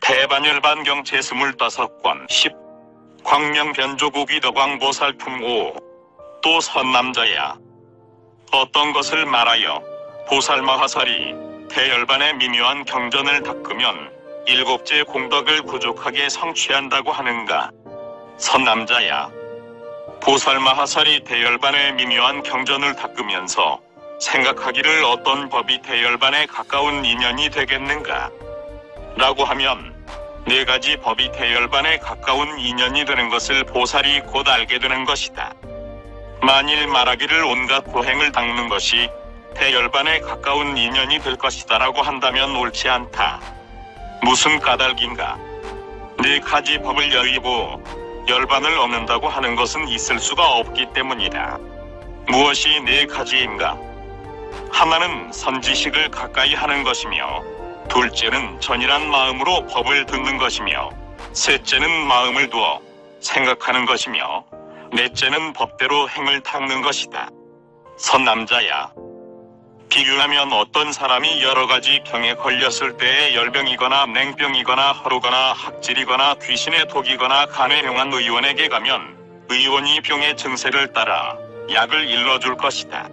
대반열반경채 25권 10. 광명변조국이 덕왕보살품 5. 또 선남자야. 어떤 것을 말하여 보살마하살이 대열반의 미묘한 경전을 닦으면 일곱째 공덕을 부족하게 성취한다고 하는가. 선남자야. 보살마하살이 대열반의 미묘한 경전을 닦으면서 생각하기를 어떤 법이 대열반에 가까운 인연이 되겠는가 라고 하면 네 가지 법이 대열반에 가까운 인연이 되는 것을 보살이 곧 알게 되는 것이다. 만일 말하기를 온갖 고행을 닦는 것이 대열반에 가까운 인연이 될 것이다 라고 한다면 옳지 않다. 무슨 까닭인가. 네 가지 법을 여의고 열반을 얻는다고 하는 것은 있을 수가 없기 때문이다. 무엇이 네 가지인가. 하나는 선지식을 가까이 하는 것이며, 둘째는 전이란 마음으로 법을 듣는 것이며, 셋째는 마음을 두어 생각하는 것이며, 넷째는 법대로 행을 닦는 것이다. 선남자야. 비유하면 어떤 사람이 여러 가지 병에 걸렸을 때에 열병이거나 냉병이거나 허루거나 학질이거나 귀신의 독이거나 간에 병한 의원에게 가면 의원이 병의 증세를 따라 약을 일러줄 것이다.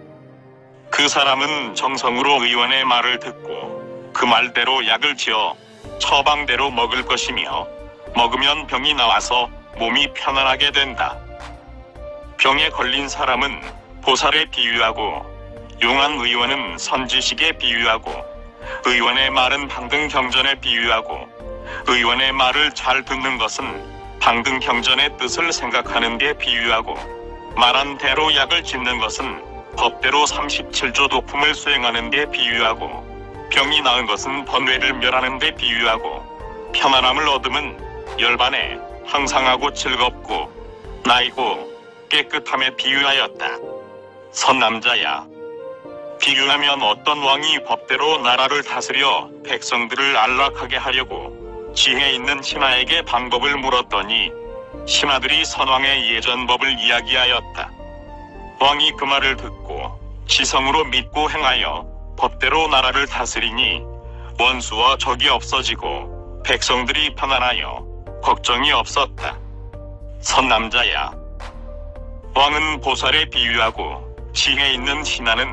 그 사람은 정성으로 의원의 말을 듣고 그 말대로 약을 지어 처방대로 먹을 것이며, 먹으면 병이 나와서 몸이 편안하게 된다. 병에 걸린 사람은 보살에 비유하고, 용한 의원은 선지식에 비유하고, 의원의 말은 방등경전에 비유하고, 의원의 말을 잘 듣는 것은 방등경전의 뜻을 생각하는 데 비유하고, 말한 대로 약을 짓는 것은 법대로 37조 도품을 수행하는 데 비유하고, 병이 나은 것은 번뇌를 멸하는 데 비유하고, 편안함을 얻으면 열반에 항상하고 즐겁고 나이고 깨끗함에 비유하였다. 선남자야. 비유하면 어떤 왕이 법대로 나라를 다스려 백성들을 안락하게 하려고 지혜 있는 신하에게 방법을 물었더니 신하들이 선왕의 예전 법을 이야기하였다. 왕이 그 말을 듣고 지성으로 믿고 행하여 법대로 나라를 다스리니 원수와 적이 없어지고 백성들이 편안하여 걱정이 없었다. 선남자야. 왕은 보살에 비유하고, 지혜 있는 신하는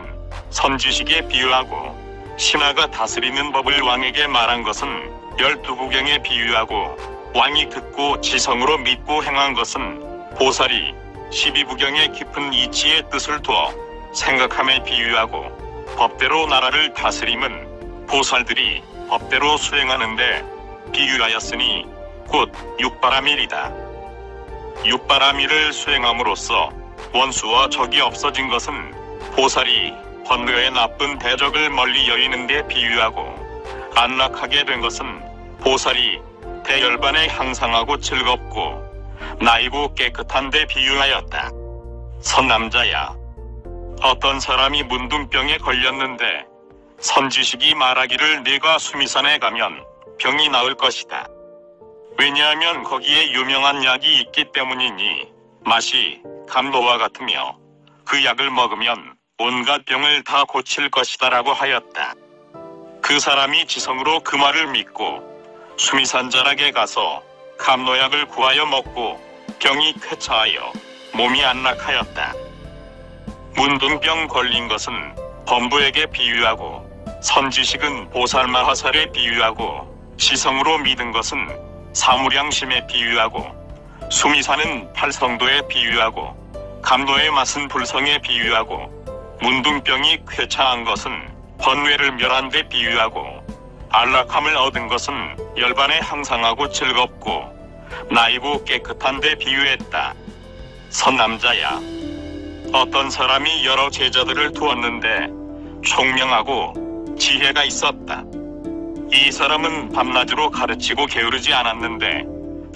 선지식에 비유하고, 신하가 다스리는 법을 왕에게 말한 것은 12부경에 비유하고, 왕이 듣고 지성으로 믿고 행한 것은 보살이 12부경의 깊은 이치의 뜻을 두어 생각함에 비유하고, 법대로 나라를 다스림은 보살들이 법대로 수행하는데 비유하였으니 곧 육바라밀이다. 육바라밀을 수행함으로써 원수와 적이 없어진 것은 보살이 번뇌의 나쁜 대적을 멀리 여의는 데 비유하고, 안락하게 된 것은 보살이 대열반에 향상하고 즐겁고 나이고 깨끗한 데 비유하였다. 선남자야. 어떤 사람이 문둥병에 걸렸는데 선지식이 말하기를 네가 수미산에 가면 병이 나을 것이다. 왜냐하면 거기에 유명한 약이 있기 때문이니 맛이 감로와 같으며 그 약을 먹으면 온갖 병을 다 고칠 것이다 라고 하였다. 그 사람이 지성으로 그 말을 믿고 수미산 자락에 가서 감로약을 구하여 먹고 병이 쾌차하여 몸이 안락하였다. 문둥병 걸린 것은 범부에게 비유하고, 선지식은 보살마하살에 비유하고, 지성으로 믿은 것은 사무량심에 비유하고, 수미산은 팔성도에 비유하고, 감로의 맛은 불성에 비유하고, 문둥병이 쾌차한 것은 번뇌를 멸한 데 비유하고, 안락함을 얻은 것은 열반에 항상하고 즐겁고 나이고 깨끗한 데 비유했다. 선남자야. 어떤 사람이 여러 제자들을 두었는데 총명하고 지혜가 있었다. 이 사람은 밤낮으로 가르치고 게으르지 않았는데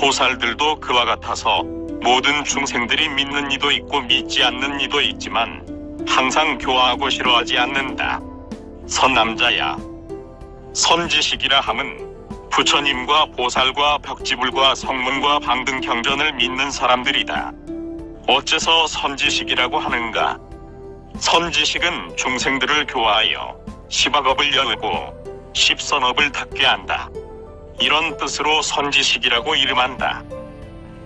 보살들도 그와 같아서 모든 중생들이 믿는 이도 있고 믿지 않는 이도 있지만 항상 교화하고 싫어하지 않는다. 선남자야. 선지식이라 함은 부처님과 보살과 벽지불과 성문과 방등경전을 믿는 사람들이다. 어째서 선지식이라고 하는가? 선지식은 중생들을 교화하여 십악업을 여의고 십선업을 닦게 한다. 이런 뜻으로 선지식이라고 이름한다.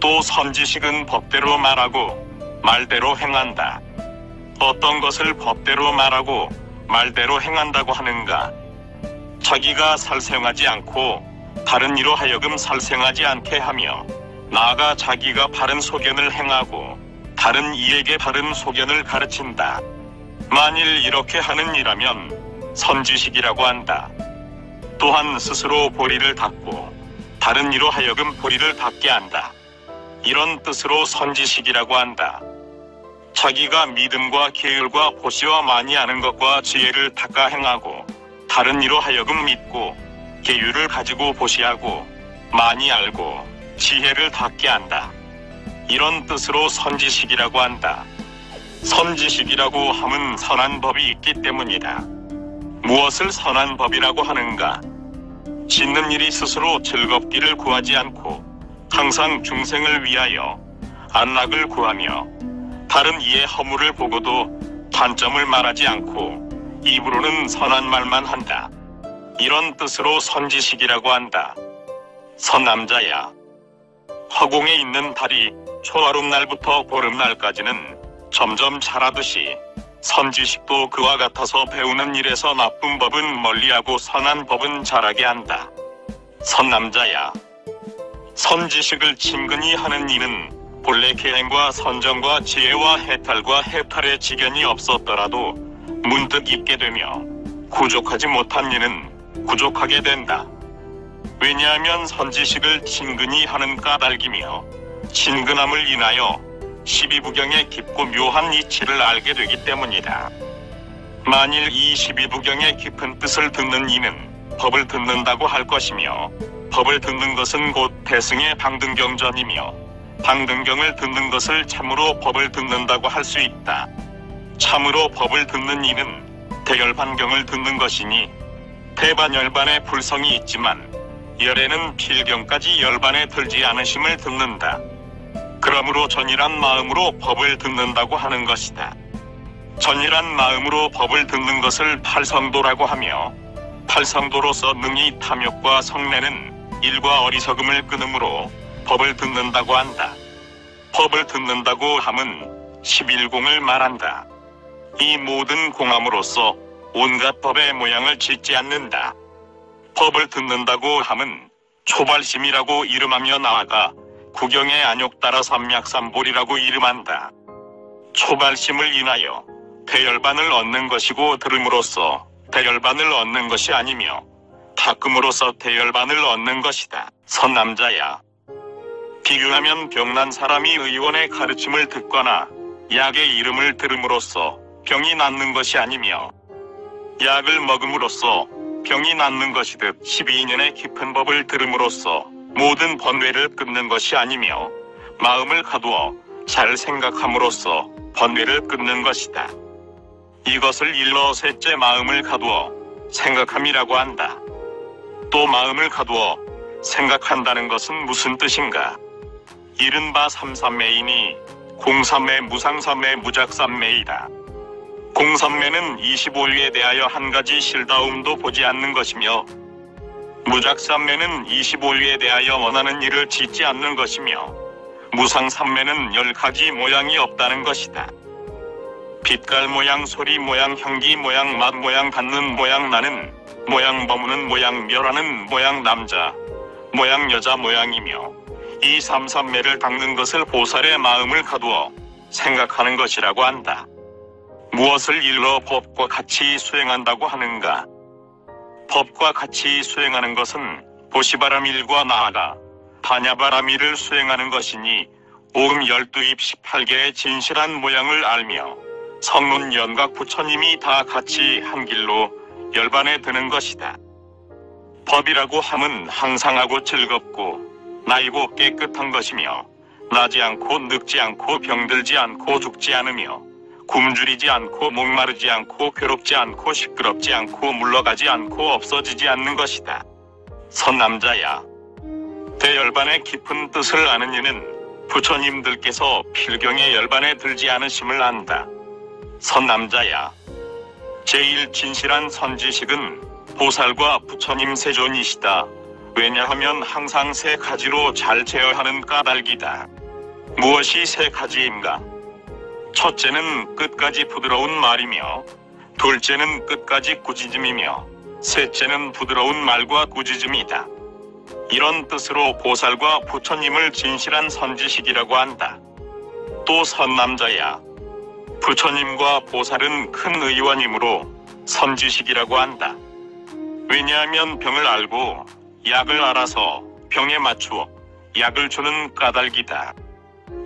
또 선지식은 법대로 말하고 말대로 행한다. 어떤 것을 법대로 말하고 말대로 행한다고 하는가? 자기가 살생하지 않고 다른 이로 하여금 살생하지 않게 하며, 나아가 자기가 바른 소견을 행하고 다른 이에게 바른 소견을 가르친다. 만일 이렇게 하는 이라면 선지식이라고 한다. 또한 스스로 보리를 닦고 다른 이로 하여금 보리를 닦게 한다. 이런 뜻으로 선지식이라고 한다. 자기가 믿음과 계율과 보시와 많이 아는 것과 지혜를 닦아 행하고 다른 이로 하여금 믿고 계율을 가지고 보시하고 많이 알고 지혜를 닦게 한다. 이런 뜻으로 선지식이라고 한다. 선지식이라고 함은 선한 법이 있기 때문이다. 무엇을 선한 법이라고 하는가? 짓는 일이 스스로 즐겁기를 구하지 않고 항상 중생을 위하여 안락을 구하며 다른 이의 허물을 보고도 단점을 말하지 않고 입으로는 선한 말만 한다. 이런 뜻으로 선지식이라고 한다. 선남자야, 허공에 있는 달이 초하룻날부터 보름날까지는 점점 자라듯이 선지식도 그와 같아서 배우는 일에서 나쁜 법은 멀리하고 선한 법은 자라게 한다. 선남자야, 선지식을 친근히 하는 이는 본래 계행과 선정과 지혜와 해탈과 해탈의 지견이 없었더라도 문득 있게 되며, 구족하지 못한 이는 구족하게 된다. 왜냐하면 선지식을 친근히 하는 까닭이며 친근함을 인하여 12부경의 깊고 묘한 이치를 알게 되기 때문이다. 만일 이 12부경의 깊은 뜻을 듣는 이는 법을 듣는다고 할 것이며, 법을 듣는 것은 곧 대승의 방등경전이며, 방등경을 듣는 것을 참으로 법을 듣는다고 할 수 있다. 참으로 법을 듣는 이는 대열반경을 듣는 것이니, 대반열반의 불성이 있지만 열에는 필경까지 열반에 들지 않으심을 듣는다. 그러므로 전일한 마음으로 법을 듣는다고 하는 것이다. 전일한 마음으로 법을 듣는 것을 팔성도라고 하며, 팔성도로서 능히 탐욕과 성내는 일과 어리석음을 끊음으로 법을 듣는다고 한다. 법을 듣는다고 함은 11공을 말한다. 이 모든 공함으로써 온갖 법의 모양을 짓지 않는다. 법을 듣는다고 함은 초발심이라고 이름하며 나아가 구경의 안욕 따라 삼약삼볼이라고 이름한다. 초발심을 인하여 대열반을 얻는 것이고, 들음으로써 대열반을 얻는 것이 아니며 닦음으로써 대열반을 얻는 것이다. 선남자야, 비유하면 병난 사람이 의원의 가르침을 듣거나 약의 이름을 들음으로써 병이 낫는 것이 아니며, 약을 먹음으로써 병이 낫는 것이듯 12년의 깊은 법을 들음으로써 모든 번뇌를 끊는 것이 아니며, 마음을 가두어 잘 생각함으로써 번뇌를 끊는 것이다. 이것을 일러 셋째 마음을 가두어 생각함이라고 한다. 또 마음을 가두어 생각한다는 것은 무슨 뜻인가? 이른바 삼삼매이니 공삼매, 무상삼매, 무작삼매이다. 공삼매는 25일에 대하여 한 가지 실다움도 보지 않는 것이며, 무작삼매는 25일에 대하여 원하는 일을 짓지 않는 것이며, 무상삼매는 10가지 모양이 없다는 것이다. 빛깔 모양, 소리 모양, 향기 모양, 맛 모양, 갖는 모양, 나는 모양, 머무는 모양, 멸하는 모양, 남자 모양, 여자 모양이며, 이 삼삼매를 닦는 것을 보살의 마음을 가두어 생각하는 것이라고 한다. 무엇을 일러 법과 같이 수행한다고 하는가? 법과 같이 수행하는 것은 보시바라밀과 나아가 반야바라밀을 수행하는 것이니, 오음 12입 18개의 진실한 모양을 알며 성문 연각 부처님이 다 같이 한 길로 열반에 드는 것이다. 법이라고 함은 항상하고 즐겁고 나이고 깨끗한 것이며, 나지 않고 늙지 않고 병들지 않고 죽지 않으며, 굶주리지 않고 목마르지 않고 괴롭지 않고 시끄럽지 않고 물러가지 않고 없어지지 않는 것이다. 선남자야, 대열반의 깊은 뜻을 아는 이는 부처님들께서 필경의 열반에 들지 않으심을 안다. 선남자야, 제일 진실한 선지식은 보살과 부처님 세존이시다. 왜냐하면 항상 세 가지로 잘 제어하는 까닭이다. 무엇이 세 가지인가? 첫째는 끝까지 부드러운 말이며, 둘째는 끝까지 꾸짖음이며, 셋째는 부드러운 말과 꾸짖음이다. 이런 뜻으로 보살과 부처님을 진실한 선지식이라고 한다. 또 선남자야. 부처님과 보살은 큰 의원이므로 선지식이라고 한다. 왜냐하면 병을 알고 약을 알아서 병에 맞추어 약을 주는 까닭이다.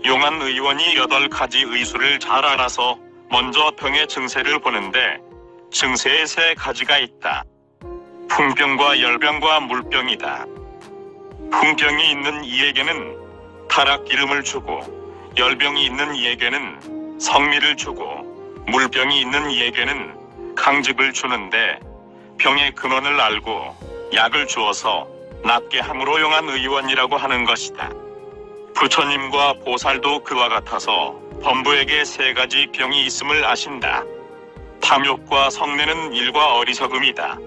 용한 의원이 8가지 의수를 잘 알아서 먼저 병의 증세를 보는데 증세에 3가지가 있다. 풍병과 열병과 물병이다. 풍병이 있는 이에게는 타락기름을 주고, 열병이 있는 이에게는 성미를 주고, 물병이 있는 이에게는 강즙을 주는데 병의 근원을 알고 약을 주어서 낫게 함으로 용한 의원이라고 하는 것이다. 부처님과 보살도 그와 같아서 범부에게 3가지 병이 있음을 아신다. 탐욕과 성내는 일과 어리석음이다.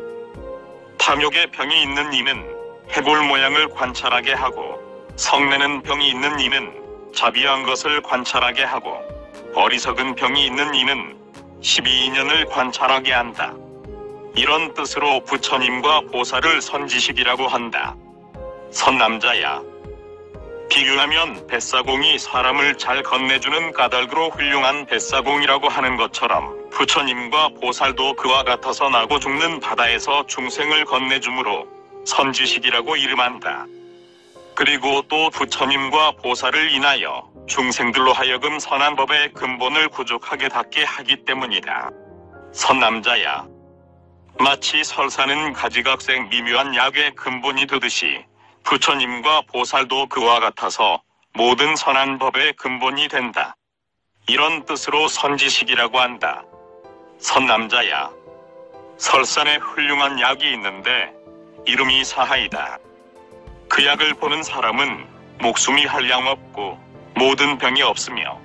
탐욕의 병이 있는 이는 해골 모양을 관찰하게 하고, 성내는 병이 있는 이는 자비한 것을 관찰하게 하고, 어리석은 병이 있는 이는 12인연을 관찰하게 한다. 이런 뜻으로 부처님과 보살을 선지식이라고 한다. 선남자야. 비유하면 뱃사공이 사람을 잘 건네주는 까닭으로 훌륭한 뱃사공이라고 하는 것처럼 부처님과 보살도 그와 같아서 나고 죽는 바다에서 중생을 건네주므로 선지식이라고 이름한다. 그리고 또 부처님과 보살을 인하여 중생들로 하여금 선한 법의 근본을 구족하게 닿게 하기 때문이다. 선남자야. 마치 설사는 가지각색 미묘한 약의 근본이 되듯이 부처님과 보살도 그와 같아서 모든 선한 법의 근본이 된다. 이런 뜻으로 선지식이라고 한다. 선남자야. 설산에 훌륭한 약이 있는데 이름이 사하이다. 그 약을 보는 사람은 목숨이 한량없고 모든 병이 없으며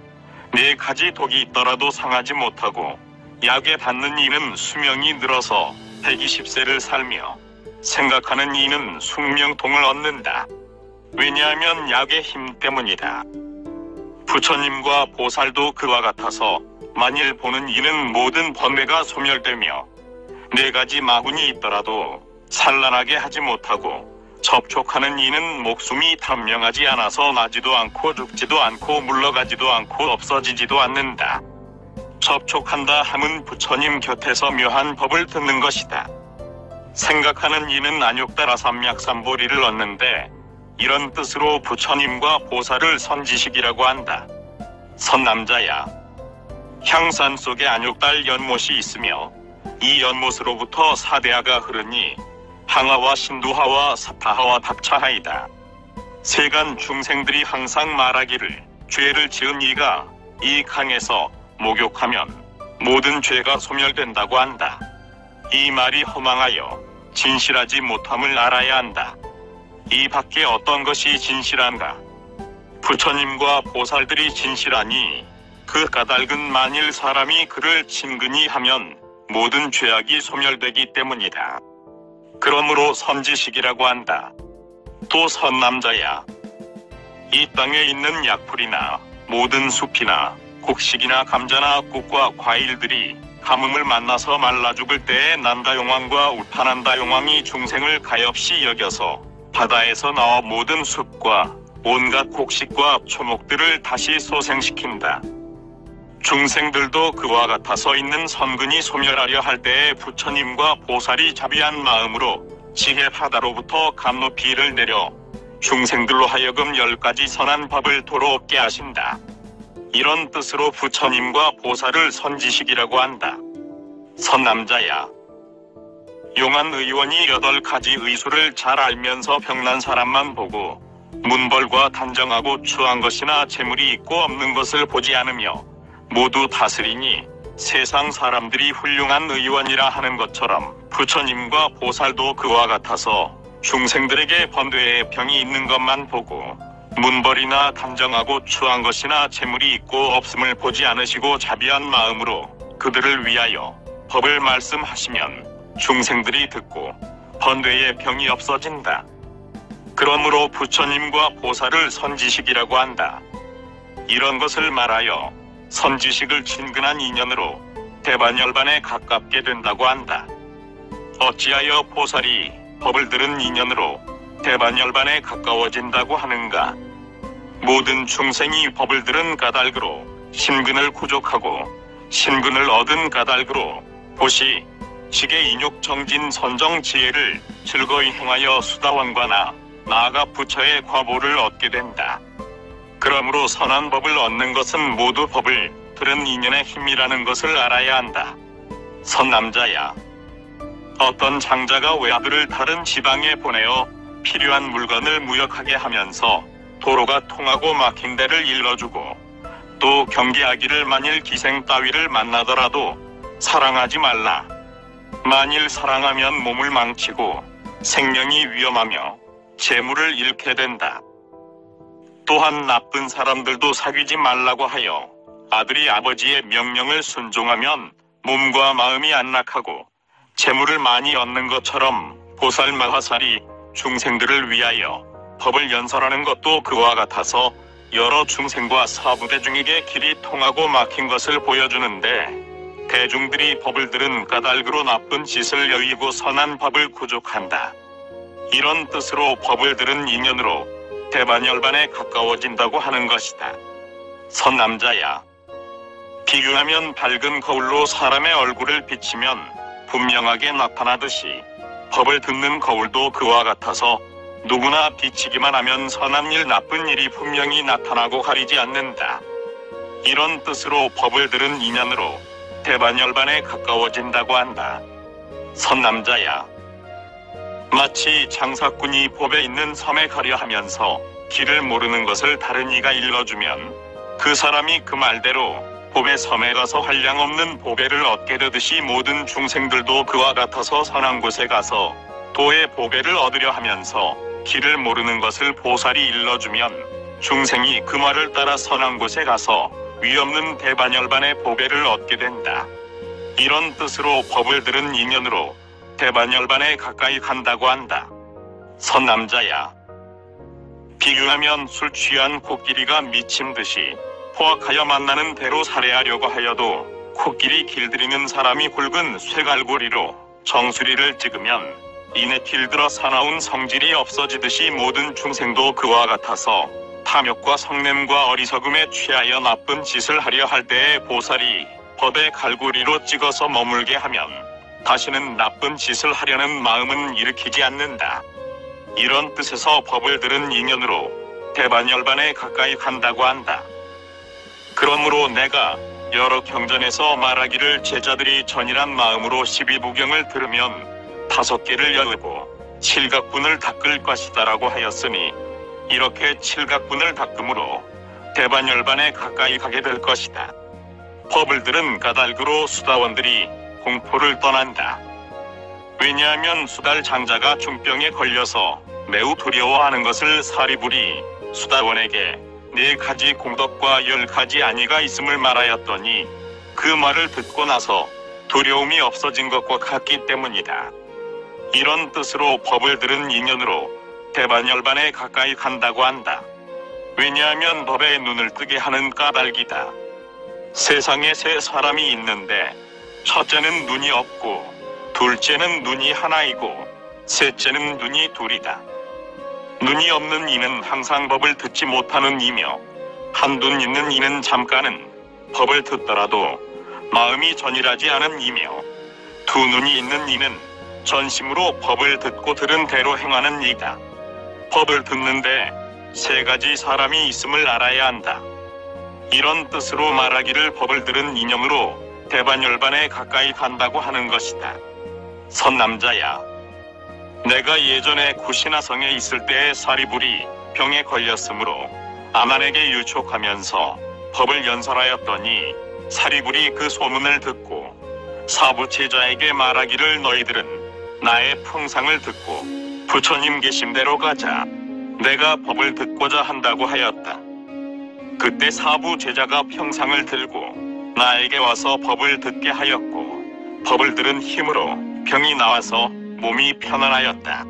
4가지 독이 있더라도 상하지 못하고, 약에 닿는 이는 수명이 늘어서 120세를 살며 생각하는 이는 숙명통을 얻는다. 왜냐하면 약의 힘 때문이다. 부처님과 보살도 그와 같아서 만일 보는 이는 모든 번뇌가 소멸되며 4가지 마군이 있더라도 산란하게 하지 못하고, 접촉하는 이는 목숨이 단명하지 않아서 나지도 않고 죽지도 않고 물러가지도 않고 없어지지도 않는다. 접촉한다 함은 부처님 곁에서 묘한 법을 듣는 것이다. 생각하는 이는 안욕따라 삼약삼보리를 얻는데 이런 뜻으로 부처님과 보살을 선지식이라고 한다. 선남자야. 향산 속에 안욕달 연못이 있으며 이 연못으로부터 사대하가 흐르니 항하와 신두하와 사타하와 답차하이다. 세간 중생들이 항상 말하기를 죄를 지은 이가 이 강에서 목욕하면 모든 죄가 소멸된다고 한다. 이 말이 허망하여 진실하지 못함을 알아야 한다. 이 밖에 어떤 것이 진실한가? 부처님과 보살들이 진실하니 그 까닭은 만일 사람이 그를 친근히 하면 모든 죄악이 소멸되기 때문이다. 그러므로 선지식이라고 한다. 또 선남자야. 이 땅에 있는 약풀이나 모든 숲이나 곡식이나 감자나 꿀과 과일들이 가뭄을 만나서 말라 죽을 때에 난다용왕과 울파난다용왕이 중생을 가엾이 여겨서 바다에서 나와 모든 숲과 온갖 곡식과 초목들을 다시 소생시킨다. 중생들도 그와 같아서 있는 선근이 소멸하려 할 때에 부처님과 보살이 자비한 마음으로 지혜 바다로부터 감높이를 내려 중생들로 하여금 10가지 선한 법을 도로 얻게 하신다. 이런 뜻으로 부처님과 보살을 선지식이라고 한다. 선남자야. 용한 의원이 8가지 의수를 잘 알면서 병난 사람만 보고 문벌과 단정하고 추한 것이나 재물이 있고 없는 것을 보지 않으며 모두 다스리니 세상 사람들이 훌륭한 의원이라 하는 것처럼 부처님과 보살도 그와 같아서 중생들에게 번뇌의 병이 있는 것만 보고 문벌이나 단정하고 추한 것이나 재물이 있고 없음을 보지 않으시고 자비한 마음으로 그들을 위하여 법을 말씀하시면 중생들이 듣고 번뇌의 병이 없어진다. 그러므로 부처님과 보살을 선지식이라고 한다. 이런 것을 말하여 선지식을 친근한 인연으로 대반열반에 가깝게 된다고 한다. 어찌하여 보살이 법을 들은 인연으로 대반열반에 가까워진다고 하는가? 모든 중생이 법을 들은 까닭으로 신근을 구족하고 신근을 얻은 까닭으로 보시, 식의 인욕 정진 선정 지혜를 즐거이 행하여 수다원과나 나아가 부처의 과보를 얻게 된다. 그러므로 선한 법을 얻는 것은 모두 법을 들은 인연의 힘이라는 것을 알아야 한다. 선남자야, 어떤 장자가 외아들을 다른 지방에 보내어 필요한 물건을 무역하게 하면서 도로가 통하고 막힌 데를 일러주고 또 경계하기를 만일 기생 따위를 만나더라도 사랑하지 말라. 만일 사랑하면 몸을 망치고 생명이 위험하며 재물을 잃게 된다. 또한 나쁜 사람들도 사귀지 말라고 하여 아들이 아버지의 명령을 순종하면 몸과 마음이 안락하고 재물을 많이 얻는 것처럼 보살 마하살이 중생들을 위하여 법을 연설하는 것도 그와 같아서 여러 중생과 사부대중에게 길이 통하고 막힌 것을 보여주는데, 대중들이 법을 들은 까닭으로 나쁜 짓을 여의고 선한 법을 구족한다. 이런 뜻으로 법을 들은 인연으로 대반열반에 가까워진다고 하는 것이다. 선남자야, 비유하면 밝은 거울로 사람의 얼굴을 비치면 분명하게 나타나듯이 법을 듣는 거울도 그와 같아서 누구나 비치기만 하면 선한 일 나쁜 일이 분명히 나타나고 가리지 않는다. 이런 뜻으로 법을 들은 인연으로 대반열반에 가까워진다고 한다. 선남자야, 마치 장사꾼이 법에 있는 섬에 가려 하면서 길을 모르는 것을 다른 이가 일러주면 그 사람이 그 말대로 법의 섬에 가서 한량없는 보배를 얻게 되듯이 모든 중생들도 그와 같아서 선한 곳에 가서 도의 보배를 얻으려 하면서 길을 모르는 것을 보살이 일러주면 중생이 그 말을 따라 선한 곳에 가서 위없는 대반열반의 보배를 얻게 된다. 이런 뜻으로 법을 들은 인연으로 대반열반에 가까이 간다고 한다. 선남자야, 비유하면 술 취한 코끼리가 미친듯이 포악하여 만나는 대로 살해하려고 하여도 코끼리 길들이는 사람이 굵은 쇠갈고리로 정수리를 찍으면 이내 길들어 사나운 성질이 없어지듯이 모든 중생도 그와 같아서 탐욕과 성냄과 어리석음에 취하여 나쁜 짓을 하려 할 때에 보살이 법의 갈고리로 찍어서 머물게 하면 다시는 나쁜 짓을 하려는 마음은 일으키지 않는다. 이런 뜻에서 법을 들은 인연으로 대반열반에 가까이 간다고 한다. 그러므로 내가 여러 경전에서 말하기를 제자들이 전이란 마음으로 12부경을 들으면 5개를 열고 칠각분을 닦을 것이다라고 하였으니, 이렇게 칠각분을 닦음으로 대반열반에 가까이 가게 될 것이다. 법을 들은 까닭으로 수다원들이 공포를 떠난다. 왜냐하면 수달 장자가 중병에 걸려서 매우 두려워하는 것을 사리불이 수다원에게 4가지 공덕과 10가지 안위가 있음을 말하였더니 그 말을 듣고 나서 두려움이 없어진 것과 같기 때문이다. 이런 뜻으로 법을 들은 인연으로 대반열반에 가까이 간다고 한다. 왜냐하면 법에 눈을 뜨게 하는 까닭이다. 세상에 3사람이 있는데 첫째는 눈이 없고 둘째는 눈이 하나이고 셋째는 눈이 둘이다. 눈이 없는 이는 항상 법을 듣지 못하는 이며 한눈 있는 이는 잠깐은 법을 듣더라도 마음이 전일하지 않은 이며 두 눈이 있는 이는 전심으로 법을 듣고 들은 대로 행하는 이다. 법을 듣는데 3가지 사람이 있음을 알아야 한다. 이런 뜻으로 말하기를 법을 들은 이념으로 대반열반에 가까이 간다고 하는 것이다. 선남자야, 내가 예전에 구시나성에 있을 때에 사리불이 병에 걸렸으므로 아만에게 유촉하면서 법을 연설하였더니 사리불이 그 소문을 듣고 사부제자에게 말하기를 너희들은 나의 풍상을 듣고 부처님 계심대로 가자. 내가 법을 듣고자 한다고 하였다. 그때 사부제자가 평상을 들고 나에게 와서 법을 듣게 하였고 법을 들은 힘으로 병이 나와서 몸이 편안하였다.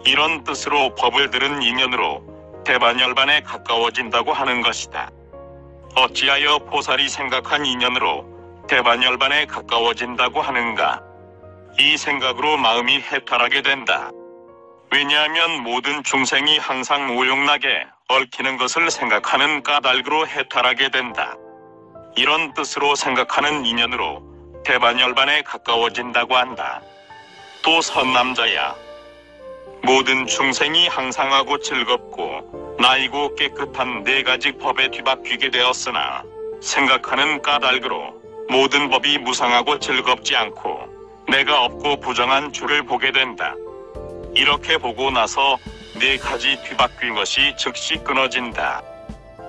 이런 뜻으로 법을 들은 인연으로 대반열반에 가까워진다고 하는 것이다. 어찌하여 보살이 생각한 인연으로 대반열반에 가까워진다고 하는가? 이 생각으로 마음이 해탈하게 된다. 왜냐하면 모든 중생이 항상 오용나게 얽히는 것을 생각하는 까닭으로 해탈하게 된다. 이런 뜻으로 생각하는 인연으로 대반열반에 가까워진다고 한다. 또 선남자야, 모든 중생이 항상하고 즐겁고 나이고 깨끗한 네 가지 법에 뒤바뀌게 되었으나 생각하는 까닭으로 모든 법이 무상하고 즐겁지 않고 내가 없고 부정한 줄을 보게 된다. 이렇게 보고 나서 네 가지 뒤바뀐 것이 즉시 끊어진다.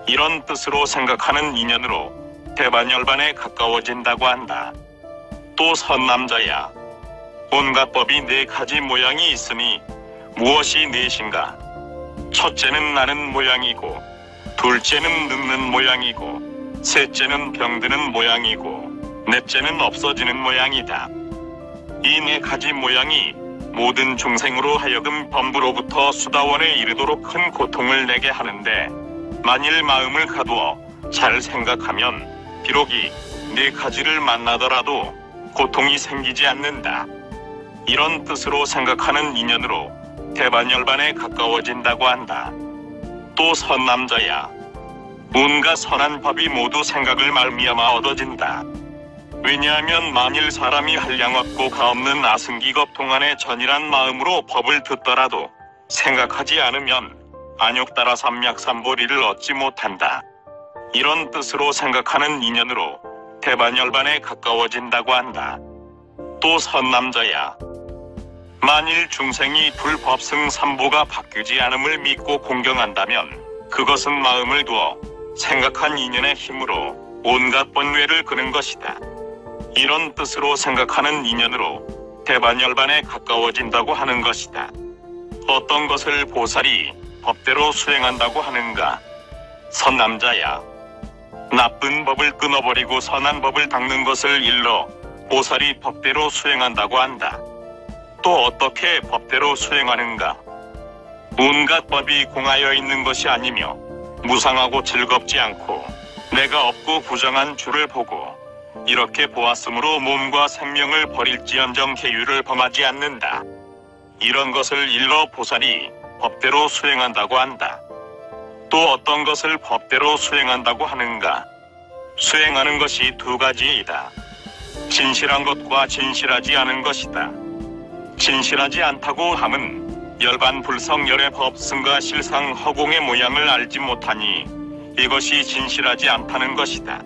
이런 뜻으로 생각하는 인연으로 대반열반에 가까워진다고 한다. 또 선남자야, 온갖 법이 네 가지 모양이 있으니 무엇이 넷인가? 첫째는 나는 모양이고, 둘째는 늙는 모양이고, 셋째는 병드는 모양이고, 넷째는 없어지는 모양이다. 이 네 가지 모양이 모든 중생으로 하여금 범부로부터 수다원에 이르도록 큰 고통을 내게 하는데, 만일 마음을 가두어 잘 생각하면 비록 이 네 가지를 만나더라도 고통이 생기지 않는다. 이런 뜻으로 생각하는 인연으로 대반열반에 가까워진다고 한다. 또 선남자야, 온갖 선한 법이 모두 생각을 말미암아 얻어진다. 왜냐하면 만일 사람이 한량 없고 가없는 아승기겁 동안의 전이란 마음으로 법을 듣더라도 생각하지 않으면 안욕따라 삼약삼보리를 얻지 못한다. 이런 뜻으로 생각하는 인연으로 대반열반에 가까워진다고 한다. 또 선남자야, 만일 중생이 불법승 삼보가 바뀌지 않음을 믿고 공경한다면 그것은 마음을 두어 생각한 인연의 힘으로 온갖 번뇌를 끄는 것이다. 이런 뜻으로 생각하는 인연으로 대반열반에 가까워진다고 하는 것이다. 어떤 것을 보살이 법대로 수행한다고 하는가? 선남자야, 나쁜 법을 끊어버리고 선한 법을 닦는 것을 일러 보살이 법대로 수행한다고 한다. 또 어떻게 법대로 수행하는가? 온갖 법이 공하여 있는 것이 아니며 무상하고 즐겁지 않고 내가 없고 부정한 줄을 보고 이렇게 보았으므로 몸과 생명을 버릴지언정 계율을 범하지 않는다. 이런 것을 일러 보살이 법대로 수행한다고 한다. 또 어떤 것을 법대로 수행한다고 하는가? 수행하는 것이 두 가지이다. 진실한 것과 진실하지 않은 것이다. 진실하지 않다고 함은 열반불성열의 법승과 실상 허공의 모양을 알지 못하니 이것이 진실하지 않다는 것이다.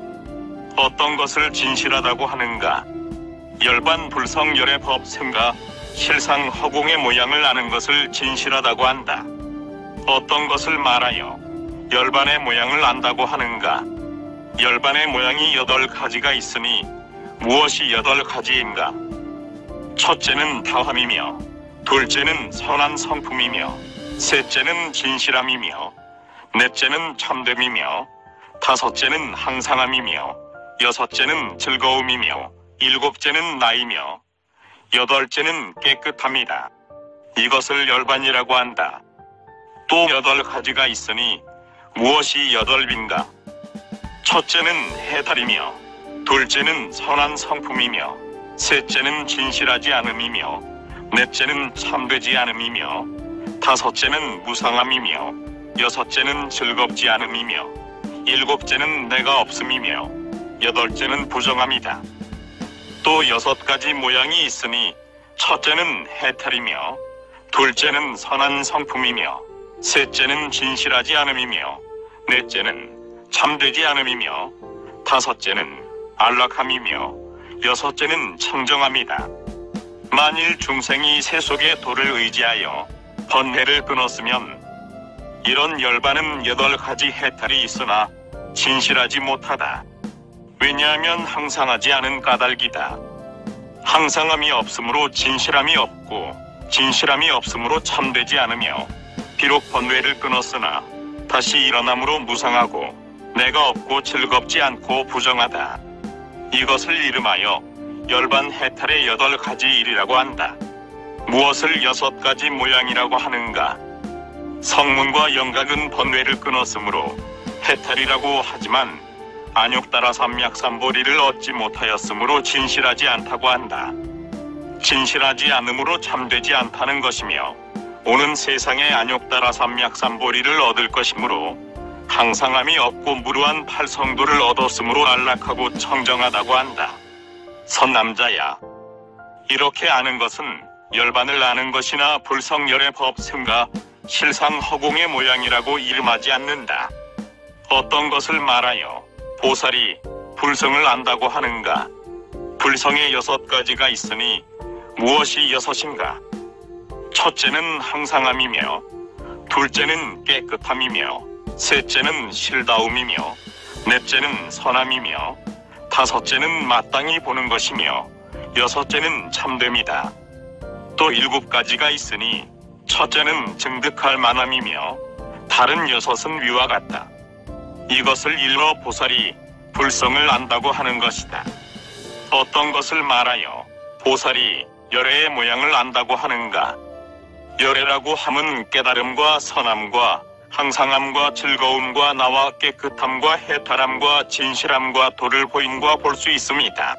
어떤 것을 진실하다고 하는가? 열반불성열의 법승과 실상 허공의 모양을 아는 것을 진실하다고 한다. 어떤 것을 말하여 열반의 모양을 안다고 하는가? 열반의 모양이 8가지가 있으니 무엇이 8가지인가? 첫째는 다함이며, 둘째는 선한 성품이며, 셋째는 진실함이며, 넷째는 참됨이며, 다섯째는 항상함이며, 여섯째는 즐거움이며, 일곱째는 나이며, 여덟째는 깨끗함이다. 이것을 열반이라고 한다. 또 8가지가 있으니 무엇이 8인가? 첫째는 해탈이며, 둘째는 선한 성품이며, 셋째는 진실하지 않음이며, 넷째는 참되지 않음이며, 다섯째는 무상함이며, 여섯째는 즐겁지 않음이며, 일곱째는 내가 없음이며, 여덟째는 부정함이다. 또 6가지 모양이 있으니 첫째는 해탈이며, 둘째는 선한 성품이며, 셋째는 진실하지 않음이며, 넷째는 참되지 않음이며, 다섯째는 안락함이며, 여섯째는 청정함이다. 만일 중생이 세속의 도를 의지하여 번뇌를 끊었으면 이런 열반은 8가지 해탈이 있으나 진실하지 못하다. 왜냐하면 항상하지 않은 까닭이다. 항상함이 없으므로 진실함이 없고 진실함이 없으므로 참되지 않으며 비록 번뇌를 끊었으나 다시 일어남으로 무상하고 내가 없고 즐겁지 않고 부정하다. 이것을 이름하여 열반 해탈의 8가지 일이라고 한다. 무엇을 6가지 모양이라고 하는가? 성문과 영각은 번뇌를 끊었으므로 해탈이라고 하지만 안욕따라 삼약삼보리를 얻지 못하였으므로 진실하지 않다고 한다. 진실하지 않으므로 참되지 않다는 것이며 오는 세상에 안욕따라 삼약삼보리를 얻을 것이므로 항상함이 없고 무루한 팔성도를 얻었으므로 안락하고 청정하다고 한다. 선남자야, 이렇게 아는 것은 열반을 아는 것이나 불성열의 법승과 실상 허공의 모양이라고 이름하지 않는다. 어떤 것을 말하여 보살이 불성을 안다고 하는가? 불성에 6가지가 있으니 무엇이 6인가? 첫째는 항상함이며, 둘째는 깨끗함이며, 셋째는 실다움이며, 넷째는 선함이며, 다섯째는 마땅히 보는 것이며, 여섯째는 참됨이다. 또 7가지가 있으니 첫째는 증득할 만함이며, 다른 6은 위와 같다. 이것을 일러 보살이 불성을 안다고 하는 것이다. 어떤 것을 말하여 보살이 열애의 모양을 안다고 하는가? 열애라고 함은 깨달음과 선함과 항상함과 즐거움과 나와 깨끗함과 해탈함과 진실함과 도를 보임과 볼 수 있습니다.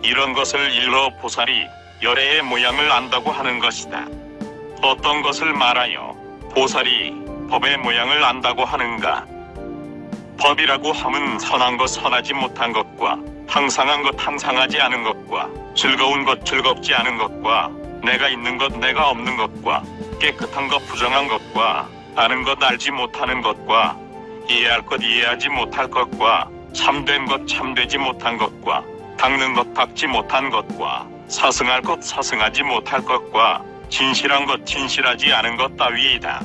이런 것을 일러 보살이 열애의 모양을 안다고 하는 것이다. 어떤 것을 말하여 보살이 법의 모양을 안다고 하는가? 법이라고 함은 선한 것 선하지 못한 것과 항상한 것 항상하지 않은 것과 즐거운 것 즐겁지 않은 것과 내가 있는 것 내가 없는 것과 깨끗한 것 부정한 것과 아는 것 알지 못하는 것과 이해할 것 이해하지 못할 것과 참된 것 참되지 못한 것과 닦는 것 닦지 못한 것과 사승할 것 사승하지 못할 것과 진실한 것 진실하지 않은 것 따위이다.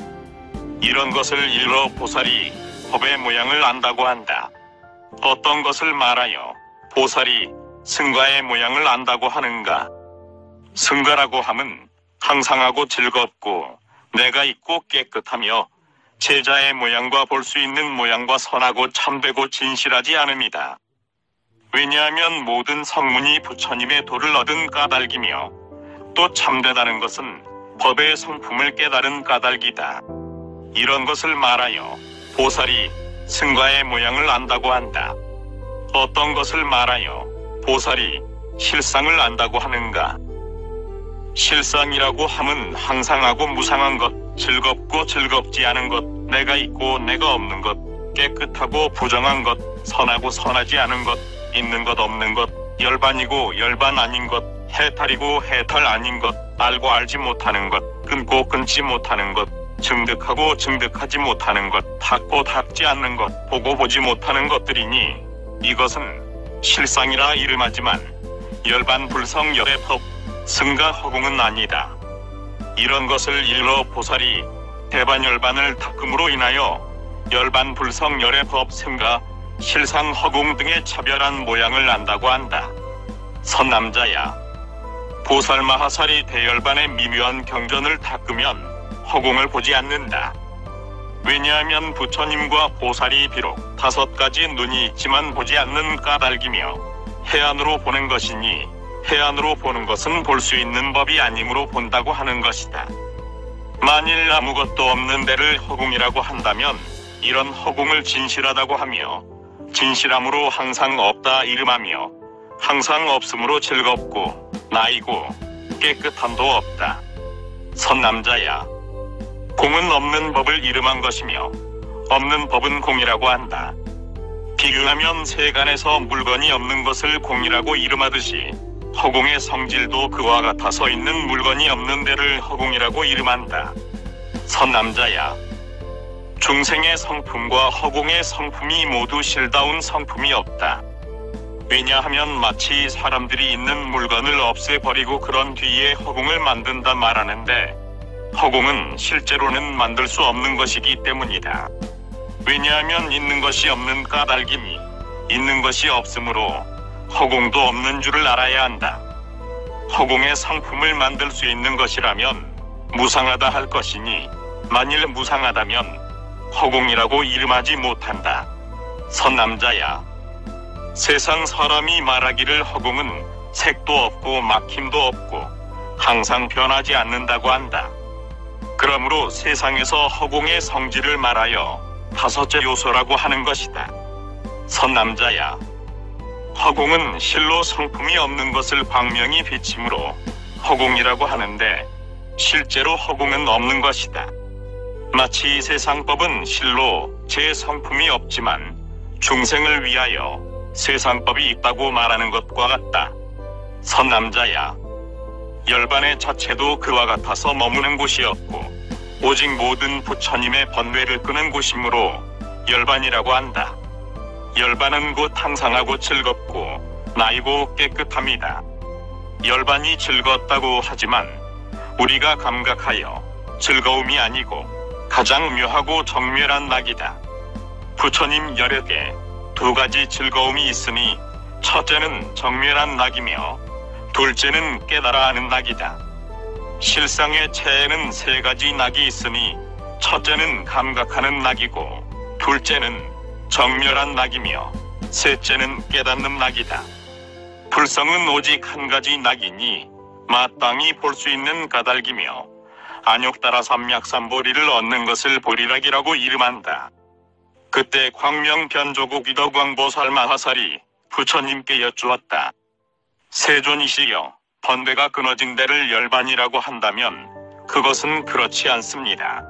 이런 것을 일러 보살이 법의 모양을 안다고 한다. 어떤 것을 말하여 보살이 승가의 모양을 안다고 하는가? 승가라고 함은 항상하고 즐겁고 내가 있고 깨끗하며 제자의 모양과 볼 수 있는 모양과 선하고 참되고 진실하지 않음이다. 왜냐하면 모든 성문이 부처님의 도를 얻은 까닭이며 또 참되다는 것은 법의 성품을 깨달은 까닭이다. 이런 것을 말하여 보살이 승가의 모양을 안다고 한다. 어떤 것을 말하여 보살이 실상을 안다고 하는가? 실상이라고 함은 항상하고 무상한 것, 즐겁고 즐겁지 않은 것, 내가 있고 내가 없는 것, 깨끗하고 부정한 것, 선하고 선하지 않은 것, 있는 것 없는 것, 열반이고 열반 아닌 것, 해탈이고 해탈 아닌 것, 알고 알지 못하는 것, 끊고 끊지 못하는 것, 증득하고 증득하지 못하는 것, 닦고 닦지 않는 것, 보고 보지 못하는 것들이니 이것은 실상이라 이름하지만 열반 불성 열의 법, 승가 허공은 아니다. 이런 것을 일러 보살이 대반열반을 닦음으로 인하여 열반 불성 열의 법, 승가, 실상 허공 등의 차별한 모양을 안다고 한다. 선남자야, 보살 마하살이 대열반의 미묘한 경전을 닦으면 허공을 보지 않는다. 왜냐하면 부처님과 보살이 비록 5가지 눈이 있지만 보지 않는 까닭이며 해안으로 보는 것이니 해안으로 보는 것은 볼 수 있는 법이 아니므로 본다고 하는 것이다. 만일 아무것도 없는 데를 허공이라고 한다면 이런 허공을 진실하다고 하며 진실함으로 항상 없다 이름하며 항상 없음으로 즐겁고 나이고 깨끗함도 없다. 선남자야, 공은 없는 법을 이름한 것이며 없는 법은 공이라고 한다. 비유하면 세간에서 물건이 없는 것을 공이라고 이름하듯이 허공의 성질도 그와 같아 서 있는 물건이 없는 데를 허공이라고 이름한다. 선남자야, 중생의 성품과 허공의 성품이 모두 실다운 성품이 없다. 왜냐하면 마치 사람들이 있는 물건을 없애버리고 그런 뒤에 허공을 만든다 말하는데 허공은 실제로는 만들 수 없는 것이기 때문이다. 왜냐하면 있는 것이 없는 까닭이니 있는 것이 없으므로 허공도 없는 줄을 알아야 한다. 허공의 상품을 만들 수 있는 것이라면 무상하다 할 것이니 만일 무상하다면 허공이라고 이름하지 못한다. 선남자야, 세상 사람이 말하기를 허공은 색도 없고 막힘도 없고 항상 변하지 않는다고 한다. 그러므로 세상에서 허공의 성질을 말하여 다섯째 요소라고 하는 것이다. 선남자야, 허공은 실로 성품이 없는 것을 광명히 비침으로 허공이라고 하는데 실제로 허공은 없는 것이다. 마치 이 세상법은 실로 제 성품이 없지만 중생을 위하여 세상법이 있다고 말하는 것과 같다. 선남자야, 열반의 자체도 그와 같아서 머무는 곳이 없고 오직 모든 부처님의 번뇌를 끄는 곳이므로 열반이라고 한다. 열반은 곧 항상하고 즐겁고 나이고 깨끗함이다. 열반이 즐겁다고 하지만 우리가 감각하여 즐거움이 아니고 가장 묘하고 정멸한 낙이다. 부처님 열에게 두 가지 즐거움이 있으니 첫째는 정멸한 낙이며 둘째는 깨달아 아는 낙이다. 실상의 체에는 세 가지 낙이 있으니 첫째는 감각하는 낙이고 둘째는 정멸한 낙이며 셋째는 깨닫는 낙이다. 불성은 오직 한 가지 낙이니 마땅히 볼 수 있는 까닭이며 안욕따라 삼약삼보리를 얻는 것을 보리락이라고 이름한다. 그때 광명변조국 위덕왕보살 마하살이 부처님께 여쭈었다. 세존이시여, 번뇌가 끊어진 데를 열반이라고 한다면 그것은 그렇지 않습니다.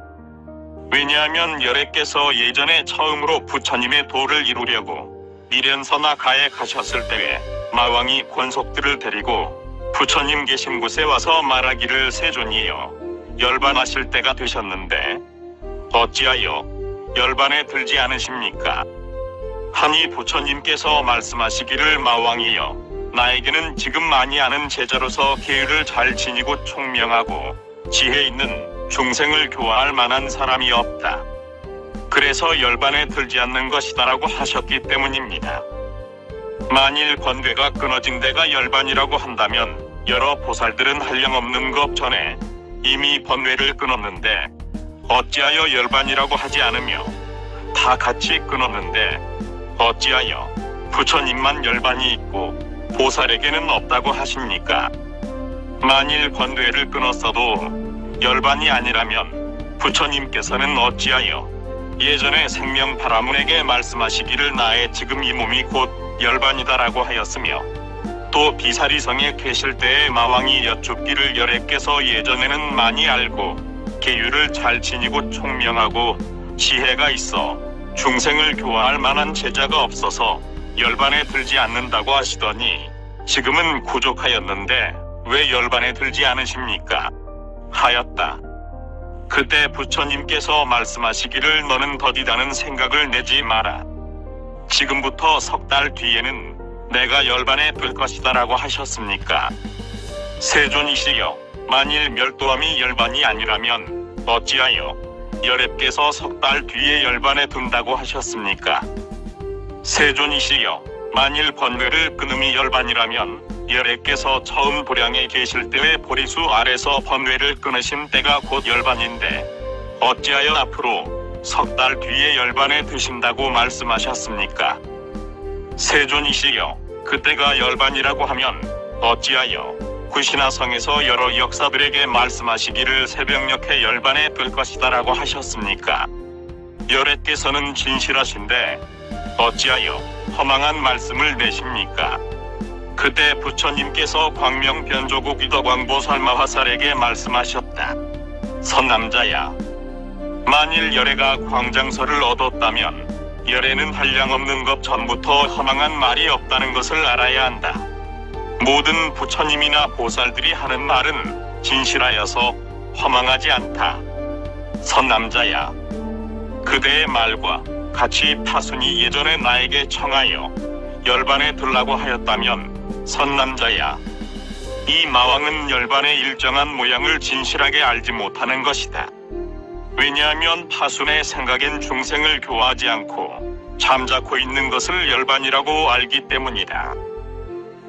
왜냐하면 열애께서 예전에 처음으로 부처님의 도를 이루려고 미련서나 가에 가셨을 때에 마왕이 권속들을 데리고 부처님 계신 곳에 와서 말하기를 세존이여, 열반하실 때가 되셨는데 어찌하여 열반에 들지 않으십니까? 하니 부처님께서 말씀하시기를 마왕이여, 나에게는 지금 많이 아는 제자로서 계율을 잘 지니고 총명하고 지혜 있는 중생을 교화할 만한 사람이 없다. 그래서 열반에 들지 않는 것이다라고 하셨기 때문입니다. 만일 번뇌가 끊어진 데가 열반이라고 한다면 여러 보살들은 한량없는 것 전에 이미 번뇌를 끊었는데 어찌하여 열반이라고 하지 않으며 다 같이 끊었는데 어찌하여 부처님만 열반이 있고 보살에게는 없다고 하십니까? 만일 번뇌를 끊었어도 열반이 아니라면 부처님께서는 어찌하여 예전에 생명파라문에게 말씀하시기를 나의 지금 이 몸이 곧 열반이다라고 하였으며 또 비사리성에 계실 때에 마왕이 여쭙기를 열애께서 예전에는 많이 알고 계율을 잘 지니고 총명하고 지혜가 있어 중생을 교화할 만한 제자가 없어서 열반에 들지 않는다고 하시더니 지금은 부족하였는데 왜 열반에 들지 않으십니까? 하였다. 그때 부처님께서 말씀하시기를 너는 더디다는 생각을 내지 마라. 지금부터 석 달 뒤에는 내가 열반에 들 것이다 라고 하셨습니까? 세존이시여, 만일 멸도함이 열반이 아니라면 어찌하여 열애께서 석 달 뒤에 열반에 든다고 하셨습니까? 세존이시여, 만일 번뇌를 끊음이 열반이라면 열애께서 처음 보량에 계실 때의 보리수 아래서 번뇌를 끊으신 때가 곧 열반인데 어찌하여 앞으로 석 달 뒤에 열반에 드신다고 말씀하셨습니까? 세존이시여, 그때가 열반이라고 하면 어찌하여 구시나성에서 여러 역사들에게 말씀하시기를 새벽녘에 열반에 들 것이다 라고 하셨습니까? 열애께서는 진실하신데 어찌하여 허망한 말씀을 내십니까? 그때 부처님께서 광명변조국 위덕왕보살 마하살에게 말씀하셨다. 선남자야, 만일 열애가 광장설을 얻었다면 열애는 한량없는 것 전부터 허망한 말이 없다는 것을 알아야 한다. 모든 부처님이나 보살들이 하는 말은 진실하여서 허망하지 않다. 선남자야, 그대의 말과 같이 파순이 예전에 나에게 청하여 열반에 들라고 하였다면 선남자야, 이 마왕은 열반의 일정한 모양을 진실하게 알지 못하는 것이다. 왜냐하면 파순의 생각엔 중생을 교화하지 않고 잠자코 있는 것을 열반이라고 알기 때문이다.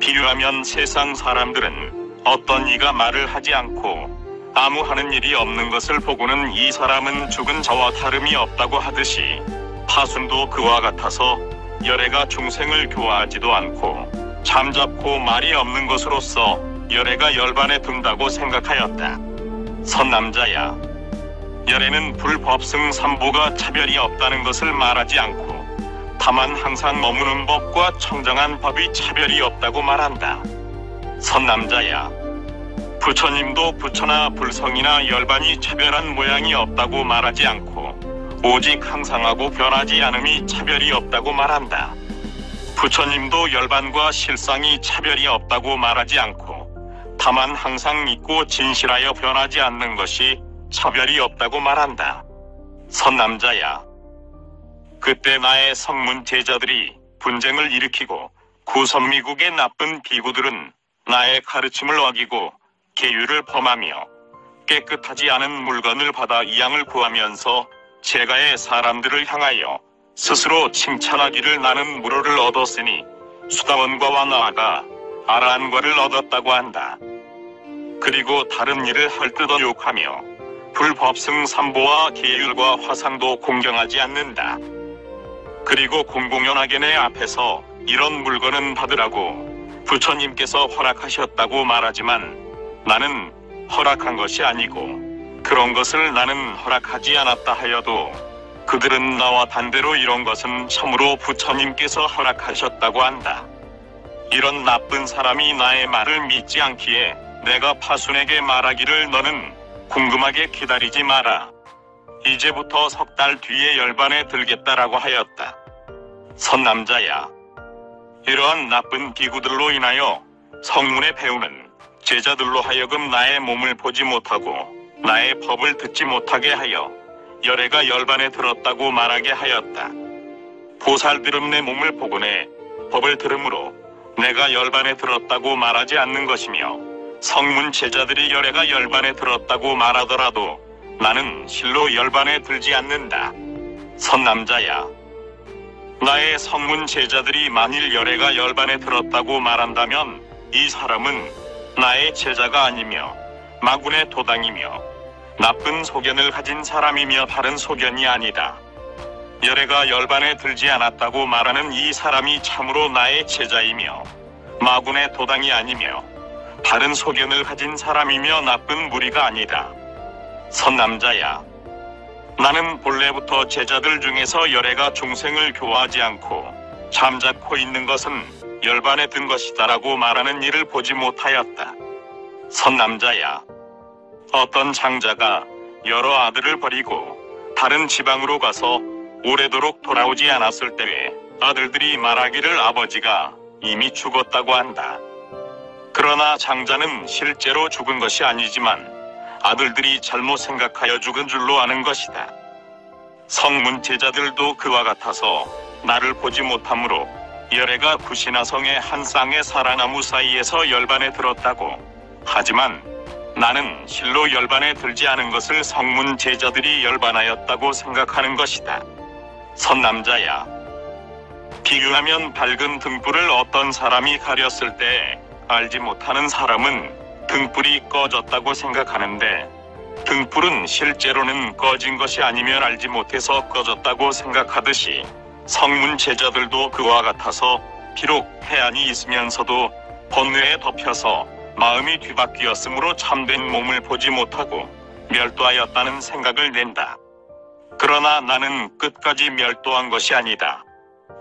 비유하면 세상 사람들은 어떤 이가 말을 하지 않고 아무 하는 일이 없는 것을 보고는 이 사람은 죽은 자와 다름이 없다고 하듯이 파순도 그와 같아서 열애가 중생을 교화하지도 않고 잠잡고 말이 없는 것으로서 열애가 열반에 든다고 생각하였다. 선남자야, 열애는 불법승 삼보가 차별이 없다는 것을 말하지 않고 다만 항상 머무는 법과 청정한 법이 차별이 없다고 말한다. 선남자야, 부처님도 부처나 불성이나 열반이 차별한 모양이 없다고 말하지 않고 오직 항상하고 변하지 않음이 차별이 없다고 말한다. 부처님도 열반과 실상이 차별이 없다고 말하지 않고 다만 항상 있고 진실하여 변하지 않는 것이 차별이 없다고 말한다. 선남자야, 그때 나의 성문 제자들이 분쟁을 일으키고 구선미국의 나쁜 비구들은 나의 가르침을 어기고 계율을 범하며 깨끗하지 않은 물건을 받아 이양을 구하면서 제가의 사람들을 향하여 스스로 칭찬하기를 나는 무로를 얻었으니 수다원과와 나아가 아라한과를 얻었다고 한다. 그리고 다른 일을 헐뜯어 욕하며 불법승 삼보와 계율과 화상도 공경하지 않는다. 그리고 공공연하게 내 앞에서 이런 물건은 받으라고 부처님께서 허락하셨다고 말하지만 나는 허락한 것이 아니고 그런 것을 나는 허락하지 않았다 하여도 그들은 나와 반대로 이런 것은 참으로 부처님께서 허락하셨다고 한다. 이런 나쁜 사람이 나의 말을 믿지 않기에 내가 파순에게 말하기를 너는 궁금하게 기다리지 마라. 이제부터 석 달 뒤에 열반에 들겠다라고 하였다. 선남자야, 이러한 나쁜 기구들로 인하여 성문에 배우는 제자들로 하여금 나의 몸을 보지 못하고 나의 법을 듣지 못하게 하여 열애가 열반에 들었다고 말하게 하였다. 보살들은 내 몸을 보고내 법을 들음으로 내가 열반에 들었다고 말하지 않는 것이며 성문 제자들이 열애가 열반에 들었다고 말하더라도 나는 실로 열반에 들지 않는다. 선남자야, 나의 성문 제자들이 만일 열애가 열반에 들었다고 말한다면 이 사람은 나의 제자가 아니며 마군의 도당이며 나쁜 소견을 가진 사람이며 바른 소견이 아니다. 열애가 열반에 들지 않았다고 말하는 이 사람이 참으로 나의 제자이며 마군의 도당이 아니며 바른 소견을 가진 사람이며 나쁜 무리가 아니다. 선남자야, 나는 본래부터 제자들 중에서 열애가 중생을 교화하지 않고 잠자코 있는 것은 열반에 든 것이다라고 말하는 일을 보지 못하였다. 선남자야, 어떤 장자가 여러 아들을 버리고 다른 지방으로 가서 오래도록 돌아오지 않았을 때에 아들들이 말하기를 아버지가 이미 죽었다고 한다. 그러나 장자는 실제로 죽은 것이 아니지만 아들들이 잘못 생각하여 죽은 줄로 아는 것이다. 성문 제자들도 그와 같아서 나를 보지 못하므로 열애가 구시나성의 한 쌍의 사라나무 사이에서 열반에 들었다고 하지만 나는 실로 열반에 들지 않은 것을 성문 제자들이 열반하였다고 생각하는 것이다. 선남자야, 비유하면 밝은 등불을 어떤 사람이 가렸을 때 알지 못하는 사람은 등불이 꺼졌다고 생각하는데 등불은 실제로는 꺼진 것이 아니면 알지 못해서 꺼졌다고 생각하듯이 성문 제자들도 그와 같아서 비록 해안이 있으면서도 번뇌에 덮여서 마음이 뒤바뀌었으므로 참된 몸을 보지 못하고 멸도하였다는 생각을 낸다. 그러나 나는 끝까지 멸도한 것이 아니다.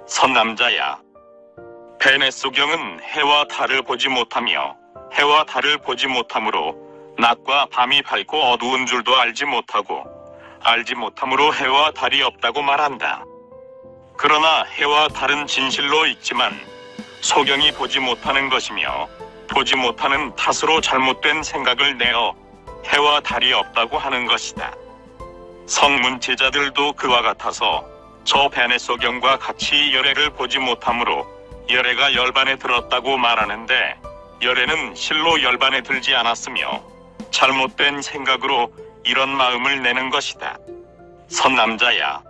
선남자야, 베네소경은 해와 달을 보지 못하며 해와 달을 보지 못함으로 낮과 밤이 밝고 어두운 줄도 알지 못하고 알지 못함으로 해와 달이 없다고 말한다. 그러나 해와 달은 진실로 있지만 소경이 보지 못하는 것이며 보지 못하는 탓으로 잘못된 생각을 내어 해와 달이 없다고 하는 것이다. 성문 제자들도 그와 같아서 저 베네소경과 같이 열애를 보지 못함으로 열애가 열반에 들었다고 말하는데 열애는 실로 열반에 들지 않았으며 잘못된 생각으로 이런 마음을 내는 것이다. 선남자야,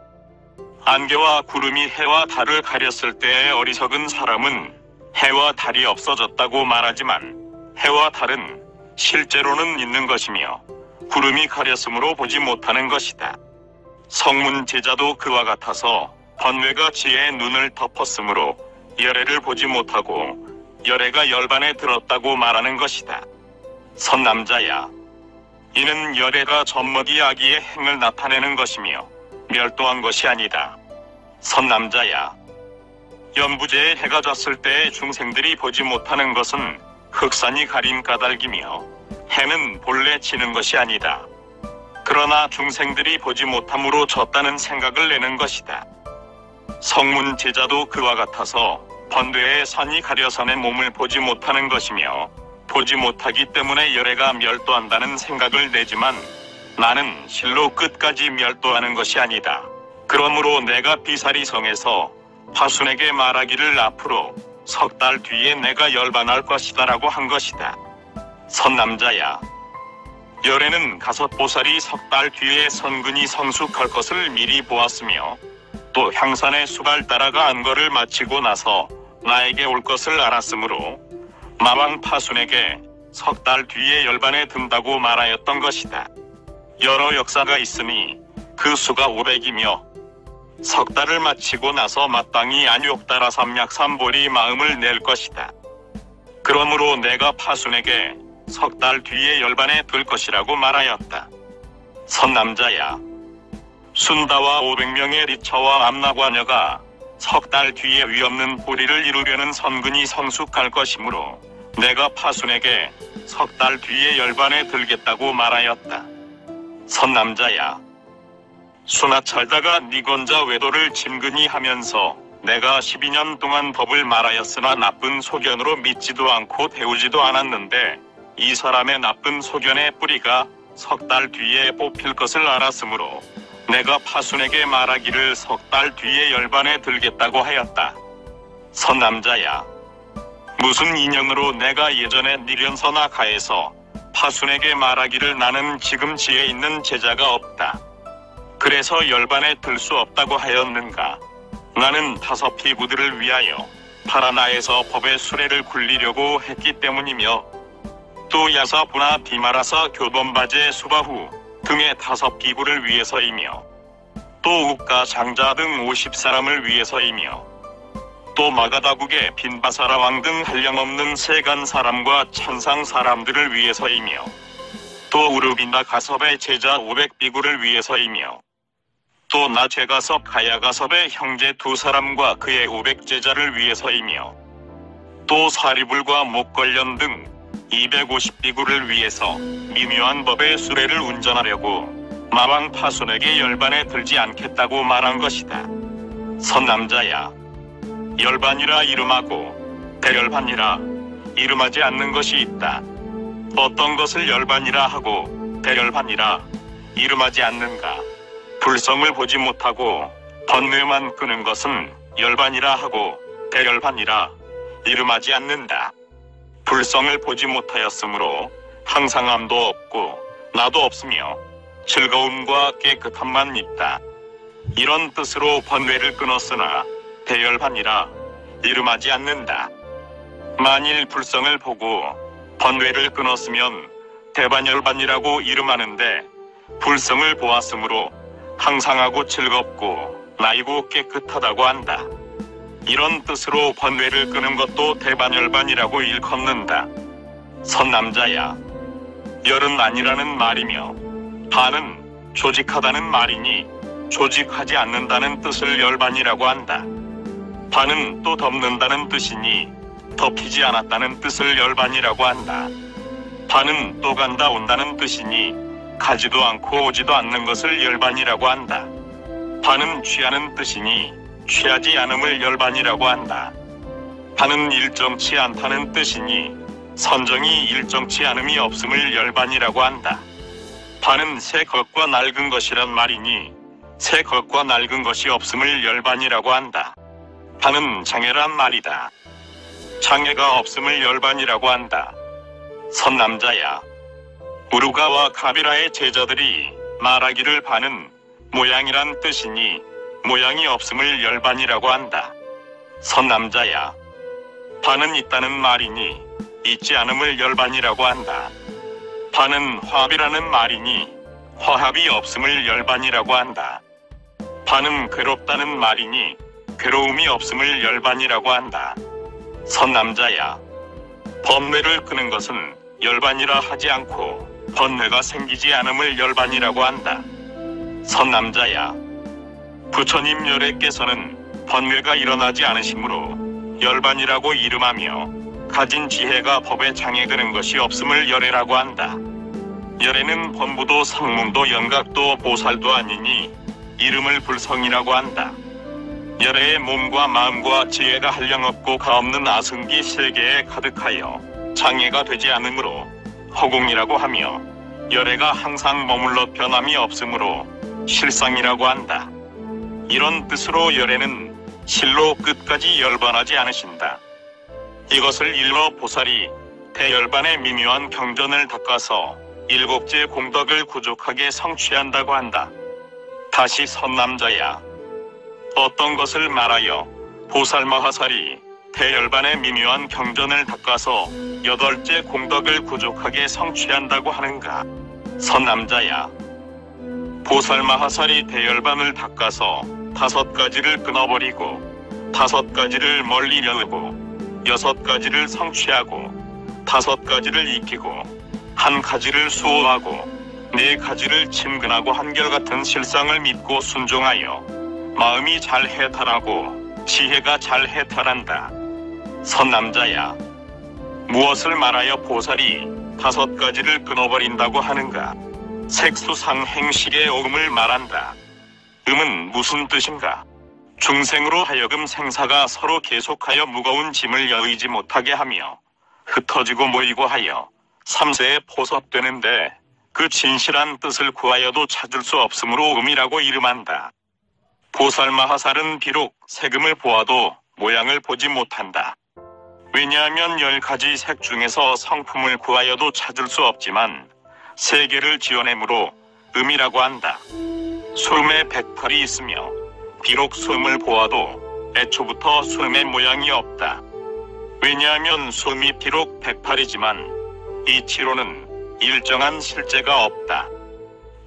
안개와 구름이 해와 달을 가렸을 때의 어리석은 사람은 해와 달이 없어졌다고 말하지만 해와 달은 실제로는 있는 것이며 구름이 가렸으므로 보지 못하는 것이다. 성문 제자도 그와 같아서 번뇌가 지혜의 눈을 덮었으므로 열애를 보지 못하고 열애가 열반에 들었다고 말하는 것이다. 선남자야, 이는 열애가 젖먹이 아기의 행을 나타내는 것이며 멸도한 것이 아니다. 선남자야, 연부제에 해가 졌을 때의 중생들이 보지 못하는 것은 흑산이 가린 까닭이며 해는 본래 지는 것이 아니다. 그러나 중생들이 보지 못함으로 졌다는 생각을 내는 것이다. 성문 제자도 그와 같아서 번뇌의 산이 가려서 내 몸을 보지 못하는 것이며 보지 못하기 때문에 열애가 멸도한다는 생각을 내지만 나는 실로 끝까지 멸도하는 것이 아니다. 그러므로 내가 비사리성에서 파순에게 말하기를 앞으로 석 달 뒤에 내가 열반할 것이다라고 한 것이다. 선남자야, 열애는 가섯보살이 석 달 뒤에 선근이 성숙할 것을 미리 보았으며 또 향산의 수갈 따라가 안거를 마치고 나서 나에게 올 것을 알았으므로 마왕 파순에게 석 달 뒤에 열반에 든다고 말하였던 것이다. 여러 역사가 있으니 그 수가 500이며 석 달을 마치고 나서 마땅히 안욕 따라 삼약삼보리 마음을 낼 것이다. 그러므로 내가 파순에게 석 달 뒤에 열반에 들 것이라고 말하였다. 선남자야, 순다와 500명의 리처와 암나과녀가 석 달 뒤에 위없는 보리를 이루려는 선근이 성숙할 것이므로 내가 파순에게 석 달 뒤에 열반에 들겠다고 말하였다. 선남자야, 수나찰다가 니건자 외도를 짐근히 하면서 내가 12년 동안 법을 말하였으나 나쁜 소견으로 믿지도 않고 배우지도 않았는데 이 사람의 나쁜 소견의 뿌리가 석 달 뒤에 뽑힐 것을 알았으므로 내가 파순에게 말하기를 석 달 뒤에 열반에 들겠다고 하였다. 선남자야, 무슨 인연으로 내가 예전에 니련서나 가에서 파순에게 말하기를 나는 지금 지에 있는 제자가 없다. 그래서 열반에 들 수 없다고 하였는가? 나는 5 피부들을 위하여 파라나에서 법의 수레를 굴리려고 했기 때문이며 또 야사부나 디마라사 교범바제 수바후 등의 5 기구를 위해서이며 또 우가 장자 등 50사람을 위해서이며 또 마가다국의 빈바사라 왕 등 한량없는 세간 사람과 천상 사람들을 위해서이며 또 우르빈다 가섭의 제자 500비구를 위해서이며 또 나 제가섭 가야가섭의 형제 2사람과 그의 500제자를 위해서이며 또 사리불과 목걸련 등 250비구를 위해서 미묘한 법의 수레를 운전하려고 마왕 파순에게 열반에 들지 않겠다고 말한 것이다. 선남자야, 열반이라 이름하고 대열반이라 이름하지 않는 것이 있다. 어떤 것을 열반이라 하고 대열반이라 이름하지 않는가? 불성을 보지 못하고 번뇌만 끄는 것은 열반이라 하고 대열반이라 이름하지 않는다. 불성을 보지 못하였으므로 항상함도 없고 나도 없으며 즐거움과 깨끗함만 있다. 이런 뜻으로 번뇌를 끊었으나 대열반이라 이름하지 않는다. 만일 불성을 보고 번뇌를 끊었으면 대반열반이라고 이름하는데 불성을 보았으므로 항상하고 즐겁고 나이고 깨끗하다고 한다. 이런 뜻으로 번뇌를 끄는 것도 대반열반이라고 일컫는다. 선남자야, 열은 아니라는 말이며 반은 조직하다는 말이니 조직하지 않는다는 뜻을 열반이라고 한다. 반은 또 덮는다는 뜻이니 덮이지 않았다는 뜻을 열반이라고 한다. 반은 또 간다 온다는 뜻이니 가지도 않고 오지도 않는 것을 열반이라고 한다. 반은 취하는 뜻이니 취하지 않음을 열반이라고 한다. 반은 일정치 않다는 뜻이니 선정이 일정치 않음이 없음을 열반이라고 한다. 반은 새 것과 낡은 것이란 말이니 새 것과 낡은 것이 없음을 열반이라고 한다. 반은 장애란 말이다. 장애가 없음을 열반이라고 한다. 선남자야, 우루가와 가비라의 제자들이 말하기를 반은 모양이란 뜻이니 모양이 없음을 열반이라고 한다. 선남자야, 반은 있다는 말이니 있지 않음을 열반이라고 한다. 반은 화합이라는 말이니 화합이 없음을 열반이라고 한다. 반은 괴롭다는 말이니 괴로움이 없음을 열반이라고 한다. 선남자야, 번뇌를 끄는 것은 열반이라 하지 않고 번뇌가 생기지 않음을 열반이라고 한다. 선남자야, 부처님 열애께서는 번뇌가 일어나지 않으시므로 열반이라고 이름하며 가진 지혜가 법에 장애되는 것이 없음을 열애라고 한다. 열애는 범부도 상문도 영각도 보살도 아니니 이름을 불성이라고 한다. 열애의 몸과 마음과 지혜가 한량없고 가없는 아승기 세계에 가득하여 장애가 되지 않으므로 허공이라고 하며 열애가 항상 머물러 변함이 없으므로 실상이라고 한다. 이런 뜻으로 열애는 실로 끝까지 열반하지 않으신다. 이것을 일러 보살이 대열반의 미묘한 경전을 닦아서 일곱째 공덕을 구족하게 성취한다고 한다. 다시 선남자야, 어떤 것을 말하여 보살마하살이 대열반의 미묘한 경전을 닦아서 여덟째 공덕을 구족하게 성취한다고 하는가? 선남자야, 보살마하살이 대열반을 닦아서 5가지를 끊어버리고 5가지를 멀리 여우고 6가지를 성취하고 5가지를 익히고 1가지를 수호하고 4가지를 침근하고 한결같은 실상을 믿고 순종하여 마음이 잘 해탈하고 지혜가 잘 해탈한다. 선남자야, 무엇을 말하여 보살이 5가지를 끊어버린다고 하는가? 색수상행식의 오음을 말한다. 음은 무슨 뜻인가? 중생으로 하여금 생사가 서로 계속하여 무거운 짐을 여의지 못하게 하며 흩어지고 모이고 하여 삼세에 포섭되는데 그 진실한 뜻을 구하여도 찾을 수 없으므로 음이라고 이름한다. 보살마하살은 비록 색음을 보아도 모양을 보지 못한다. 왜냐하면 10가지 색 중에서 성품을 구하여도 찾을 수 없지만 세계를 지어내므로 음이라고 한다. 수음에 108이 있으며 비록 수음을 보아도 애초부터 수음의 모양이 없다. 왜냐하면 수음이 비록 108이지만 이치로는 일정한 실제가 없다.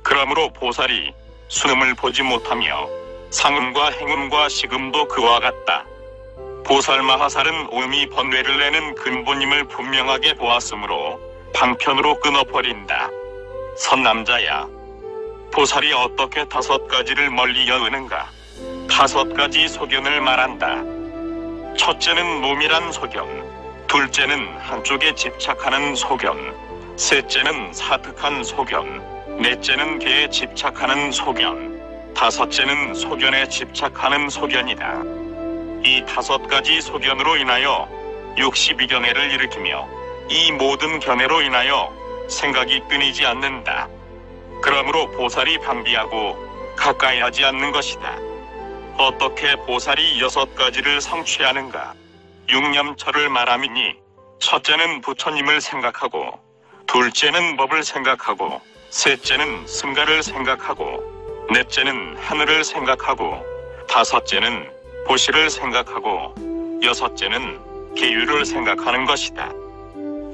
그러므로 보살이 수음을 보지 못하며 상음과 행음과 식음도 그와 같다. 보살마하살은 오음이 번뇌를 내는 근본임을 분명하게 보았으므로 방편으로 끊어버린다. 선남자야, 보살이 어떻게 5가지를 멀리 여으는가? 5가지 소견을 말한다. 첫째는 몸이란 소견, 둘째는 한쪽에 집착하는 소견, 셋째는 사특한 소견, 넷째는 개에 집착하는 소견, 5째는 소견에 집착하는 소견이다. 이 5가지 소견으로 인하여 62견해를 일으키며 이 모든 견해로 인하여 생각이 끊이지 않는다. 그러므로 보살이 방비하고 가까이 하지 않는 것이다. 어떻게 보살이 6가지를 성취하는가? 육념처를 말함이니 첫째는 부처님을 생각하고, 둘째는 법을 생각하고, 셋째는 승가를 생각하고, 넷째는 하늘을 생각하고, 5째는 보시를 생각하고, 6째는 계유를 생각하는 것이다.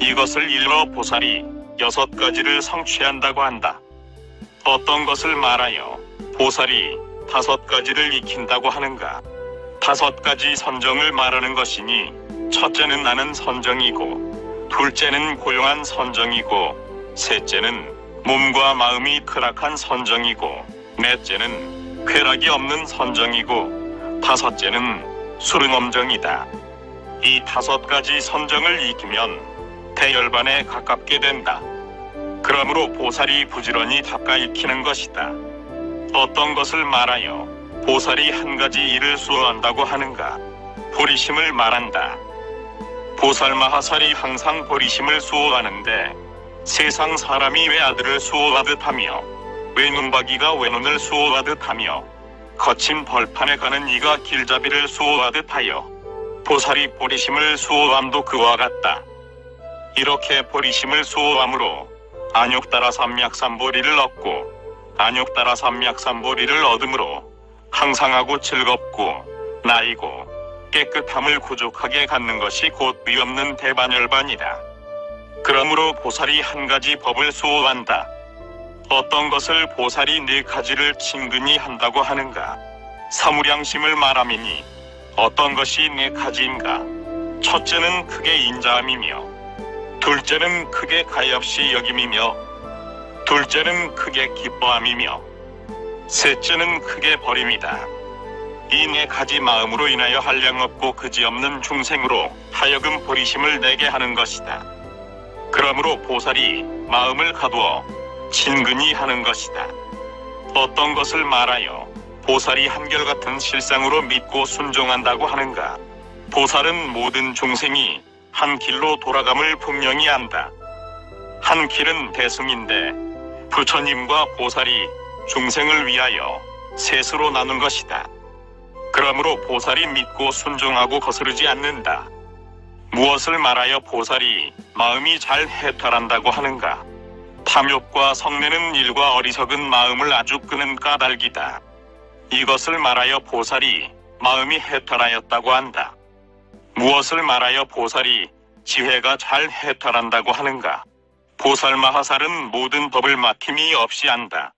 이것을 일러 보살이 6가지를 성취한다고 한다. 어떤 것을 말하여 보살이 5가지를 익힌다고 하는가? 5가지 선정을 말하는 것이니 첫째는 나는 선정이고, 둘째는 고용한 선정이고, 셋째는 몸과 마음이 쾌락한 선정이고, 넷째는 쾌락이 없는 선정이고, 5째는 수릉엄정이다. 이 5가지 선정을 익히면 대열반에 가깝게 된다. 그러므로 보살이 부지런히 닦아 익히는 것이다. 어떤 것을 말하여 보살이 1가지 일을 수호한다고 하는가? 보리심을 말한다. 보살마하살이 항상 보리심을 수호하는데 세상 사람이 외아들을 수호하듯 하며 외눈박이가 외눈을 수호하듯 하며 거친 벌판에 가는 이가 길잡이를 수호하듯 하여 보살이 보리심을 수호함도 그와 같다. 이렇게 보리심을 수호함으로 안욕따라 삼맥삼보리를 얻고, 안욕따라 삼맥삼보리를 얻음으로 항상하고 즐겁고 나이고 깨끗함을 구족하게 갖는 것이 곧 위없는 대반열반이다. 그러므로 보살이 1가지 법을 수호한다. 어떤 것을 보살이 4가지를 친근히 한다고 하는가? 사무량심을 말함이니 어떤 것이 4가지인가? 첫째는 크게 인자함이며, 둘째는 크게 가엾이 여김이며 둘째는 크게 기뻐함이며 셋째는 크게 버림이다. 이 네 가지 마음으로 인하여 한량없고 그지없는 중생으로 하여금 보리심을 내게 하는 것이다. 그러므로 보살이 마음을 가두어 친근히 하는 것이다. 어떤 것을 말하여 보살이 한결같은 실상으로 믿고 순종한다고 하는가? 보살은 모든 중생이 한 길로 돌아감을 분명히 안다. 한 길은 대승인데 부처님과 보살이 중생을 위하여 셋으로 나눈 것이다. 그러므로 보살이 믿고 순종하고 거스르지 않는다. 무엇을 말하여 보살이 마음이 잘 해탈한다고 하는가? 탐욕과 성내는 일과 어리석은 마음을 아주 끄는 까닭이다. 이것을 말하여 보살이 마음이 해탈하였다고 한다. 무엇을 말하여 보살이 지혜가 잘 해탈한다고 하는가? 보살 마하살은 모든 법을 막힘이 없이 안다.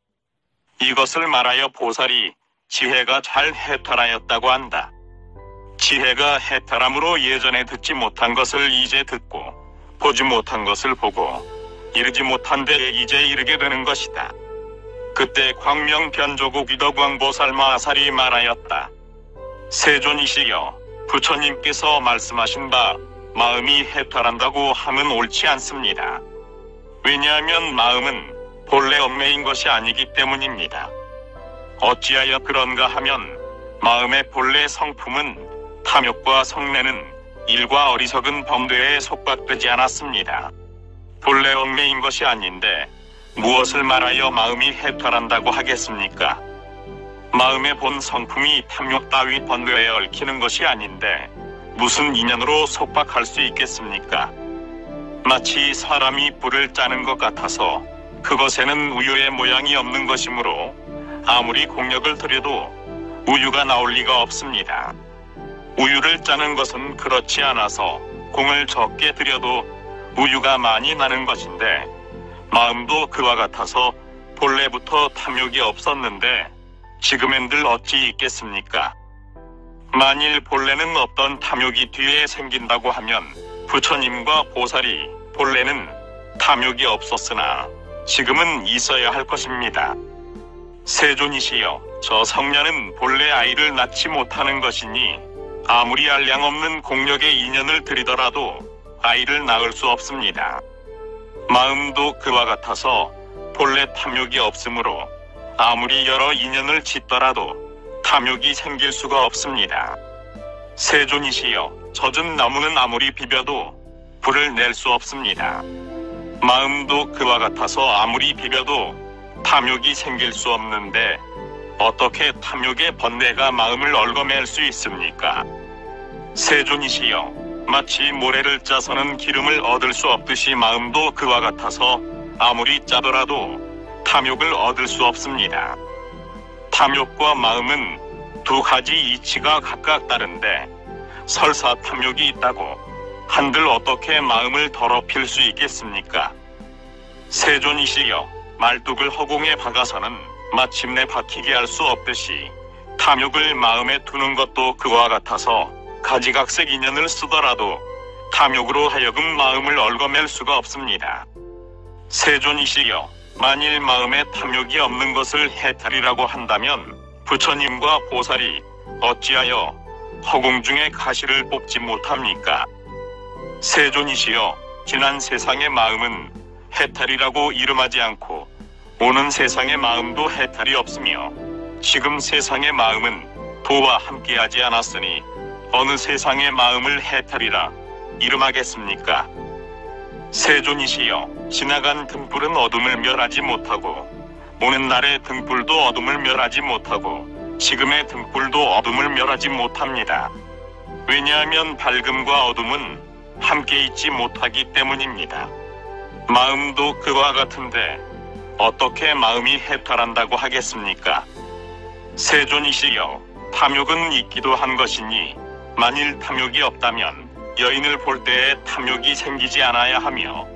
이것을 말하여 보살이 지혜가 잘 해탈하였다고 한다. 지혜가 해탈함으로 예전에 듣지 못한 것을 이제 듣고 보지 못한 것을 보고 이르지 못한 데에 이제 이르게 되는 것이다. 그때 광명변조국 위덕왕보살 마하살이 말하였다. 세존이시여, 부처님께서 말씀하신 바 마음이 해탈한다고 하면 옳지 않습니다. 왜냐하면 마음은 본래 얽매인 것이 아니기 때문입니다. 어찌하여 그런가 하면 마음의 본래 성품은 탐욕과 성내는 일과 어리석은 범죄에 속박되지 않았습니다. 본래 얽매인 것이 아닌데 무엇을 말하여 마음이 해탈한다고 하겠습니까? 마음의 본 성품이 탐욕 따위 번뇌에 얽히는 것이 아닌데 무슨 인연으로 속박할 수 있겠습니까? 마치 사람이 불을 짜는 것 같아서 그것에는 우유의 모양이 없는 것이므로 아무리 공력을 들여도 우유가 나올 리가 없습니다. 우유를 짜는 것은 그렇지 않아서 공을 적게 들여도 우유가 많이 나는 것인데 마음도 그와 같아서 본래부터 탐욕이 없었는데 지금엔들 어찌 있겠습니까? 만일 본래는 없던 탐욕이 뒤에 생긴다고 하면 부처님과 보살이 본래는 탐욕이 없었으나 지금은 있어야 할 것입니다. 세존이시여, 저 성녀는 본래 아이를 낳지 못하는 것이니 아무리 한량 없는 공력의 인연을 들이더라도 아이를 낳을 수 없습니다. 마음도 그와 같아서 본래 탐욕이 없으므로 아무리 여러 인연을 짓더라도 탐욕이 생길 수가 없습니다. 세존이시여, 젖은 나무는 아무리 비벼도 불을 낼 수 없습니다. 마음도 그와 같아서 아무리 비벼도 탐욕이 생길 수 없는데 어떻게 탐욕의 번뇌가 마음을 얽어맬 수 있습니까? 세존이시여, 마치 모래를 짜서는 기름을 얻을 수 없듯이 마음도 그와 같아서 아무리 짜더라도 탐욕을 얻을 수 없습니다. 탐욕과 마음은 두 가지 이치가 각각 다른데 설사 탐욕이 있다고 한들 어떻게 마음을 더럽힐 수 있겠습니까? 세존이시여, 말뚝을 허공에 박아서는 마침내 박히게 할 수 없듯이 탐욕을 마음에 두는 것도 그와 같아서 가지각색 인연을 쓰더라도 탐욕으로 하여금 마음을 얽어맬 수가 없습니다. 세존이시여, 만일 마음에 탐욕이 없는 것을 해탈이라고 한다면 부처님과 보살이 어찌하여 허공 중에 가시를 뽑지 못합니까? 세존이시여, 지난 세상의 마음은 해탈이라고 이름하지 않고 오는 세상의 마음도 해탈이 없으며 지금 세상의 마음은 도와 함께하지 않았으니 어느 세상의 마음을 해탈이라 이름하겠습니까? 세존이시여, 지나간 등불은 어둠을 멸하지 못하고 오는 날의 등불도 어둠을 멸하지 못하고 지금의 등불도 어둠을 멸하지 못합니다. 왜냐하면 밝음과 어둠은 함께 있지 못하기 때문입니다. 마음도 그와 같은데 어떻게 마음이 해탈한다고 하겠습니까? 세존이시여, 탐욕은 있기도 한 것이니 만일 탐욕이 없다면 여인을 볼 때에 탐욕이 생기지 않아야 하며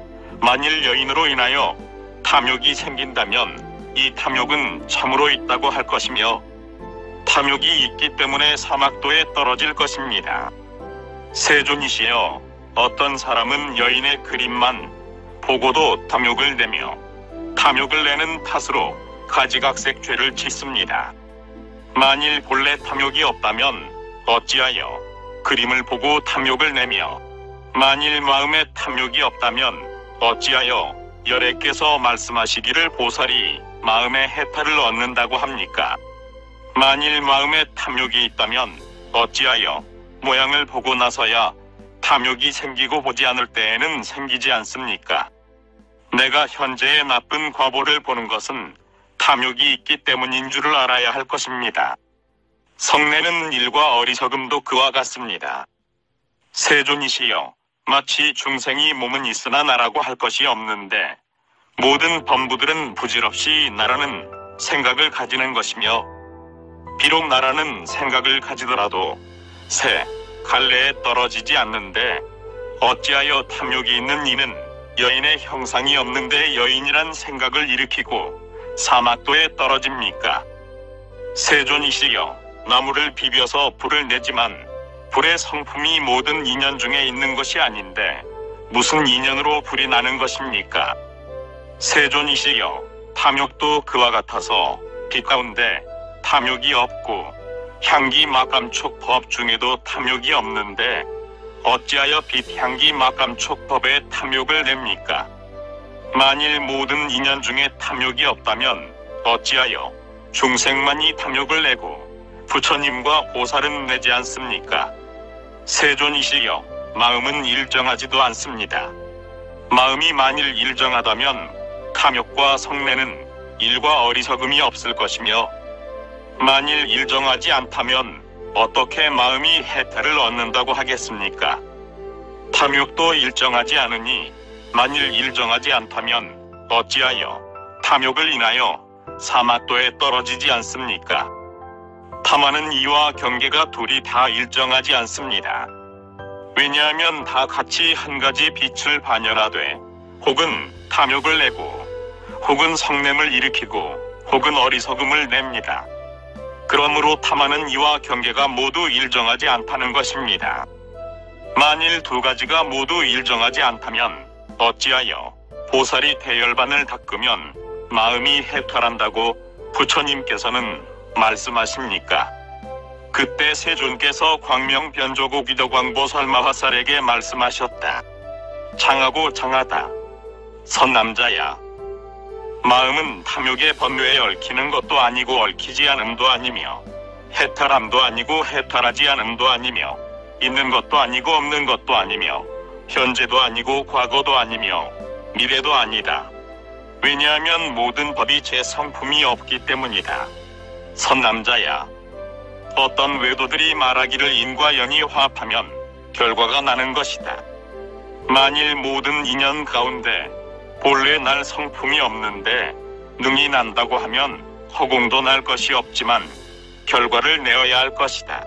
만일 여인으로 인하여 탐욕이 생긴다면 이 탐욕은 참으로 있다고 할 것이며 탐욕이 있기 때문에 사막도에 떨어질 것입니다. 세존이시여, 어떤 사람은 여인의 그림만 보고도 탐욕을 내며 탐욕을 내는 탓으로 가지각색 죄를 짓습니다. 만일 본래 탐욕이 없다면 어찌하여 그림을 보고 탐욕을 내며 만일 마음에 탐욕이 없다면 어찌하여 열애께서 말씀하시기를 보살이 마음에 해탈을 얻는다고 합니까? 만일 마음에 탐욕이 있다면 어찌하여 모양을 보고 나서야 탐욕이 생기고 보지 않을 때에는 생기지 않습니까? 내가 현재의 나쁜 과보를 보는 것은 탐욕이 있기 때문인 줄을 알아야 할 것입니다. 성내는 일과 어리석음도 그와 같습니다. 세존이시여, 마치 중생이 몸은 있으나 나라고 할 것이 없는데 모든 범부들은 부질없이 나라는 생각을 가지는 것이며 비록 나라는 생각을 가지더라도 새 갈래에 떨어지지 않는데 어찌하여 탐욕이 있는 이는 여인의 형상이 없는데 여인이란 생각을 일으키고 사막도에 떨어집니까? 세존이시여, 나무를 비벼서 불을 내지만 불의 성품이 모든 인연 중에 있는 것이 아닌데 무슨 인연으로 불이 나는 것입니까? 세존이시여, 탐욕도 그와 같아서 빛 가운데 탐욕이 없고 향기 막감촉 법 중에도 탐욕이 없는데 어찌하여 빛 향기 막감촉 법에 탐욕을 냅니까? 만일 모든 인연 중에 탐욕이 없다면 어찌하여 중생만이 탐욕을 내고 부처님과 보살은 내지 않습니까? 세존이시여, 마음은 일정하지도 않습니다. 마음이 만일 일정하다면 탐욕과 성내는 일과 어리석음이 없을 것이며 만일 일정하지 않다면 어떻게 마음이 해탈을 얻는다고 하겠습니까? 탐욕도 일정하지 않으니 만일 일정하지 않다면 어찌하여 탐욕을 인하여 사막도에 떨어지지 않습니까? 탐하는 이와 경계가 둘이 다 일정하지 않습니다. 왜냐하면 다 같이 한 가지 빛을 반열하되 혹은 탐욕을 내고 혹은 성냄을 일으키고 혹은 어리석음을 냅니다. 그러므로 탐하는 이와 경계가 모두 일정하지 않다는 것입니다. 만일 두 가지가 모두 일정하지 않다면 어찌하여 보살이 대열반을 닦으면 마음이 해탈한다고 부처님께서는 말씀하십니까? 그때 세존께서 광명변조고 귀덕왕보살 마화살에게 말씀하셨다. 장하고 장하다. 선남자야, 마음은 탐욕의 번뇌에 얽히는 것도 아니고 얽히지 않음도 아니며 해탈함도 아니고 해탈하지 않음도 아니며 있는 것도 아니고 없는 것도 아니며 현재도 아니고 과거도 아니며 미래도 아니다. 왜냐하면 모든 법이 제 성품이 없기 때문이다. 선남자야, 어떤 외도들이 말하기를 인과 연이 화합하면 결과가 나는 것이다. 만일 모든 인연 가운데 본래 날 성품이 없는데 능이 난다고 하면 허공도 날 것이 없지만 결과를 내어야 할 것이다.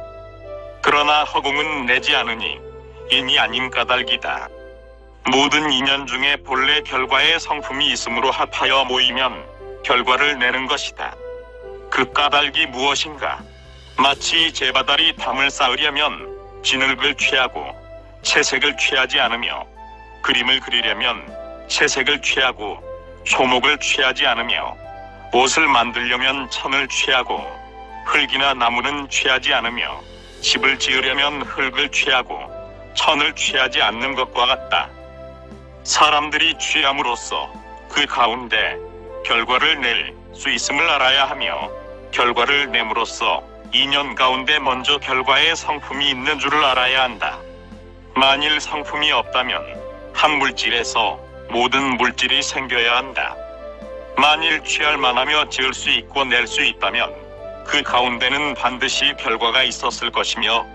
그러나 허공은 내지 않으니 인이 아닌 까닭이다. 모든 인연 중에 본래 결과의 성품이 있으므로 합하여 모이면 결과를 내는 것이다. 그 까닭이 무엇인가? 마치 제바다리 담을 쌓으려면 진흙을 취하고 채색을 취하지 않으며 그림을 그리려면 채색을 취하고 초목을 취하지 않으며 옷을 만들려면 천을 취하고 흙이나 나무는 취하지 않으며 집을 지으려면 흙을 취하고 천을 취하지 않는 것과 같다. 사람들이 취함으로써 그 가운데 결과를 낼 수 있음을 알아야 하며 결과를 nem으로써 인연 가운데 먼저 결과의 성품이 있는 줄을 알아야 한다. 만일 성품이 없다면 한 물질에서 모든 물질이 생겨야 한다. 만일 취할 만하며 지을 수 있고 낼 수 있다면 그 가운데는 반드시 결과가 있었을 것이며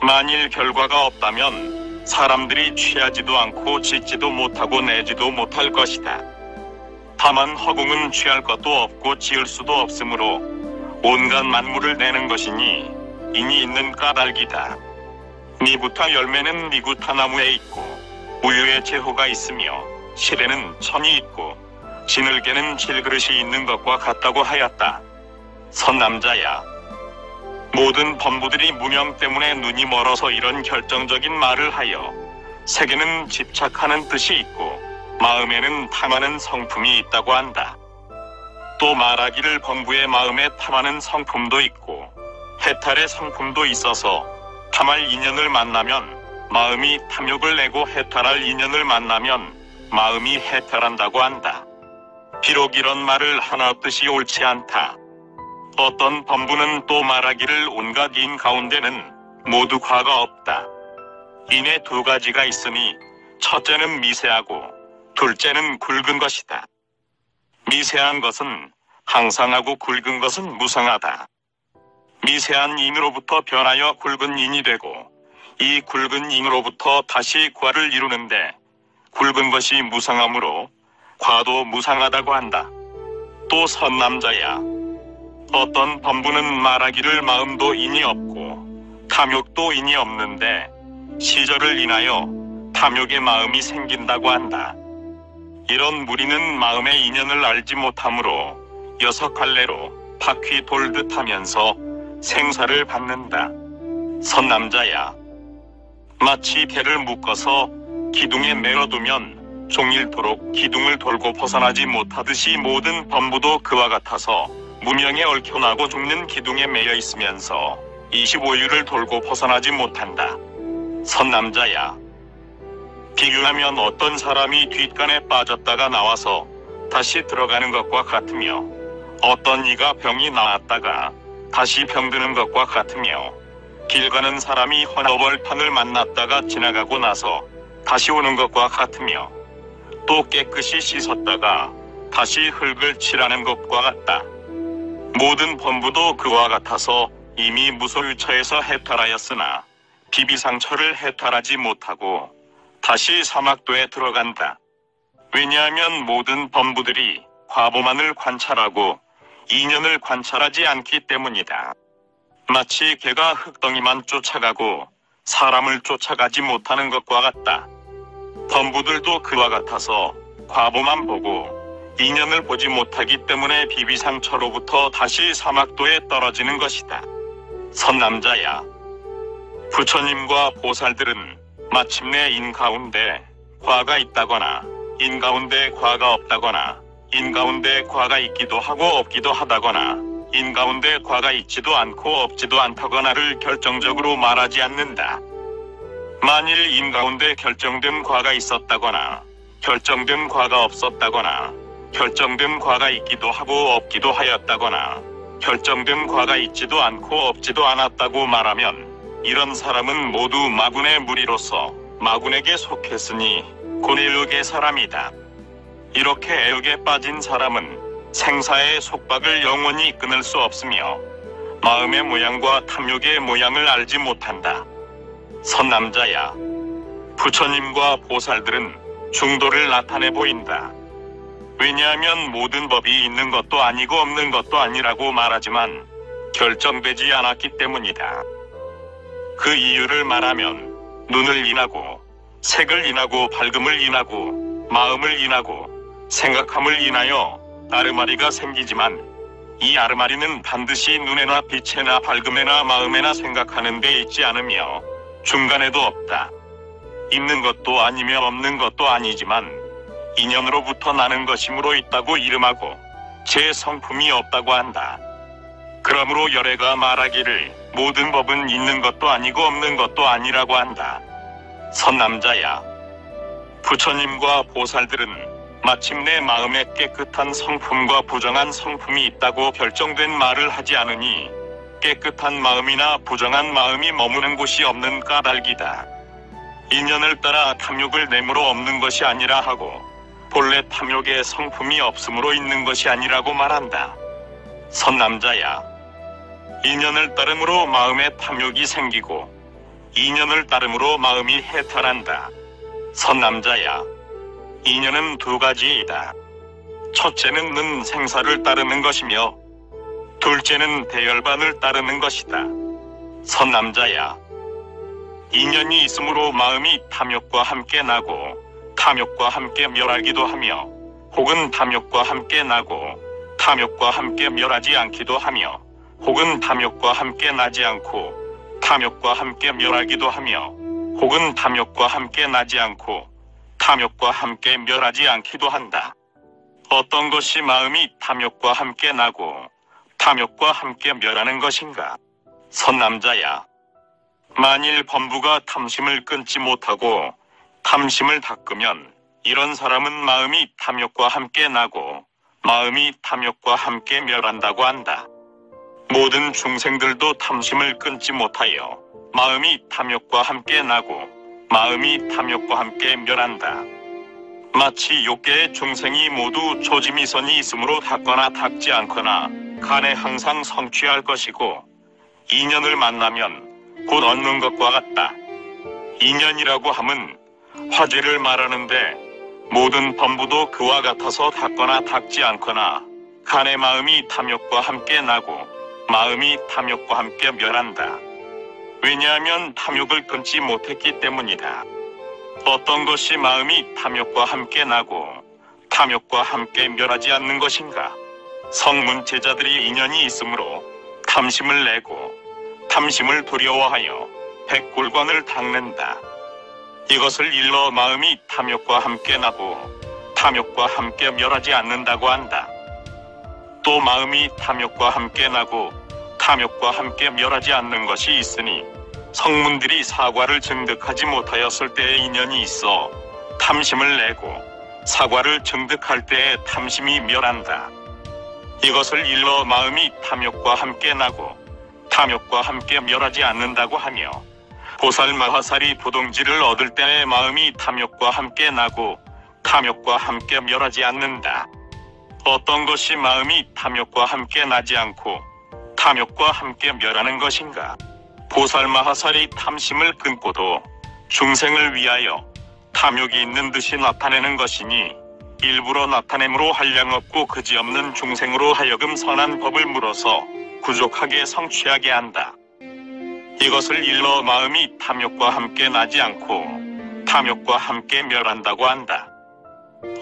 만일 결과가 없다면 사람들이 취하지도 않고 짓지도 못하고 내지도 못할 것이다. 다만 허공은 취할 것도 없고 지을 수도 없으므로 온갖 만물을 내는 것이니 인이 있는 까닭이다. 니부타 열매는 니구타 나무에 있고 우유에 제호가 있으며 실에는 천이 있고 진흙에는 질그릇이 있는 것과 같다고 하였다. 선남자야, 모든 범부들이 무명 때문에 눈이 멀어서 이런 결정적인 말을 하여 색에는 집착하는 뜻이 있고 마음에는 탐하는 성품이 있다고 한다. 또 말하기를 범부의 마음에 탐하는 성품도 있고 해탈의 성품도 있어서 탐할 인연을 만나면 마음이 탐욕을 내고 해탈할 인연을 만나면 마음이 해탈한다고 한다. 비록 이런 말을 하나 뜻이 옳지 않다. 어떤 범부는 또 말하기를 온갖 인 가운데는 모두 과가 없다. 인에 두 가지가 있으니 첫째는 미세하고 둘째는 굵은 것이다. 미세한 것은 항상하고 굵은 것은 무상하다. 미세한 인으로부터 변하여 굵은 인이 되고 이 굵은 인으로부터 다시 과를 이루는데 굵은 것이 무상하므로 과도 무상하다고 한다. 또 선남자야. 어떤 범부는 말하기를 마음도 인이 없고 탐욕도 인이 없는데 시절을 인하여 탐욕의 마음이 생긴다고 한다. 이런 무리는 마음의 인연을 알지 못하므로 여섯 갈래로 바퀴 돌듯 하면서 생사를 받는다. 선남자야. 마치 개를 묶어서 기둥에 매어두면 종일토록 기둥을 돌고 벗어나지 못하듯이 모든 범부도 그와 같아서 무명에 얽혀나고 죽는 기둥에 매여 있으면서 25유를 돌고 벗어나지 못한다. 선남자야. 비유하면 어떤 사람이 뒷간에 빠졌다가 나와서 다시 들어가는 것과 같으며 어떤 이가 병이 나았다가 다시 병드는 것과 같으며 길 가는 사람이 헌어벌판을 만났다가 지나가고 나서 다시 오는 것과 같으며 또 깨끗이 씻었다가 다시 흙을 칠하는 것과 같다. 모든 범부도 그와 같아서 이미 무소유처에서 해탈하였으나 비비상처를 해탈하지 못하고 다시 사막도에 들어간다. 왜냐하면 모든 범부들이 과보만을 관찰하고 인연을 관찰하지 않기 때문이다. 마치 개가 흙덩이만 쫓아가고 사람을 쫓아가지 못하는 것과 같다. 범부들도 그와 같아서 과보만 보고 인연을 보지 못하기 때문에 비비상처로부터 다시 사막도에 떨어지는 것이다. 선남자야. 부처님과 보살들은 마침내 인 가운데 과가 있다거나 인 가운데 과가 없다거나 인 가운데 과가 있기도 하고 없기도 하다거나 인 가운데 과가 있지도 않고 없지도 않다거나를 결정적으로 말하지 않는다. 만일 인 가운데 결정된 과가 있었다거나 결정된 과가 없었다거나 결정된 과가 있기도 하고 없기도 하였다거나 결정된 과가 있지도 않고 없지도 않았다고 말하면 이런 사람은 모두 마군의 무리로서 마군에게 속했으니 고뇌욕의 사람이다. 이렇게 애욕에 빠진 사람은 생사의 속박을 영원히 끊을 수 없으며 마음의 모양과 탐욕의 모양을 알지 못한다. 선남자야. 부처님과 보살들은 중도를 나타내 보인다. 왜냐하면 모든 법이 있는 것도 아니고 없는 것도 아니라고 말하지만 결정되지 않았기 때문이다. 그 이유를 말하면 눈을 인하고 색을 인하고 밝음을 인하고 마음을 인하고 생각함을 인하여 아르마리가 생기지만 이 아르마리는 반드시 눈에나 빛에나 밝음에나 마음에나 생각하는 데 있지 않으며 중간에도 없다. 있는 것도 아니며 없는 것도 아니지만 인연으로부터 나는 것이므로 있다고 이름하고 제 성품이 없다고 한다. 그러므로 열애가 말하기를 모든 법은 있는 것도 아니고 없는 것도 아니라고 한다. 선남자야. 부처님과 보살들은 마침내 마음에 깨끗한 성품과 부정한 성품이 있다고 결정된 말을 하지 않으니 깨끗한 마음이나 부정한 마음이 머무는 곳이 없는 까닭이다. 인연을 따라 탐욕을 내므로 없는 것이 아니라 하고 본래 탐욕의 성품이 없으므로 있는 것이 아니라고 말한다. 선남자야. 인연을 따름으로 마음에 탐욕이 생기고 인연을 따름으로 마음이 해탈한다. 선남자야. 인연은 두 가지이다. 첫째는 는 생사를 따르는 것이며 둘째는 대열반을 따르는 것이다. 선남자야. 인연이 있으므로 마음이 탐욕과 함께 나고 탐욕과 함께 멸하기도 하며 혹은 탐욕과 함께 나고 탐욕과 함께 멸하지 않기도 하며 혹은 탐욕과 함께 나지 않고 탐욕과 함께 멸하기도 하며 혹은 탐욕과 함께 나지 않고 탐욕과 함께 멸하지 않기도 한다. 어떤 것이 마음이 탐욕과 함께 나고 탐욕과 함께 멸하는 것인가? 선남자야, 만일 범부가 탐심을 끊지 못하고 탐심을 닦으면 이런 사람은 마음이 탐욕과 함께 나고 마음이 탐욕과 함께 멸한다고 한다. 모든 중생들도 탐심을 끊지 못하여 마음이 탐욕과 함께 나고 마음이 탐욕과 함께 멸한다. 마치 욕계의 중생이 모두 조지미선이 있으므로 닦거나 닦지 않거나 간에 항상 성취할 것이고 인연을 만나면 곧 얻는 것과 같다. 인연이라고 함은 화제를 말하는데 모든 범부도 그와 같아서 닦거나 닦지 않거나 간의 마음이 탐욕과 함께 나고 마음이 탐욕과 함께 멸한다. 왜냐하면 탐욕을 끊지 못했기 때문이다. 어떤 것이 마음이 탐욕과 함께 나고 탐욕과 함께 멸하지 않는 것인가? 성문 제자들이 인연이 있으므로 탐심을 내고 탐심을 두려워하여 백골관을 닦는다. 이것을 일러 마음이 탐욕과 함께 나고 탐욕과 함께 멸하지 않는다고 한다. 또 마음이 탐욕과 함께 나고 탐욕과 함께 멸하지 않는 것이 있으니 성문들이 사과를 증득하지 못하였을 때에 인연이 있어 탐심을 내고 사과를 증득할 때에 탐심이 멸한다. 이것을 일러 마음이 탐욕과 함께 나고 탐욕과 함께 멸하지 않는다고 하며 보살 마하사리 부동지를 얻을 때의 마음이 탐욕과 함께 나고 탐욕과 함께 멸하지 않는다. 어떤 것이 마음이 탐욕과 함께 나지 않고 탐욕과 함께 멸하는 것인가? 보살 마하사리 탐심을 끊고도 중생을 위하여 탐욕이 있는 듯이 나타내는 것이니 일부러 나타냄으로 한량없고 그지없는 중생으로 하여금 선한 법을 물어서 부족하게 성취하게 한다. 이것을 일러 마음이 탐욕과 함께 나지 않고 탐욕과 함께 멸한다고 한다.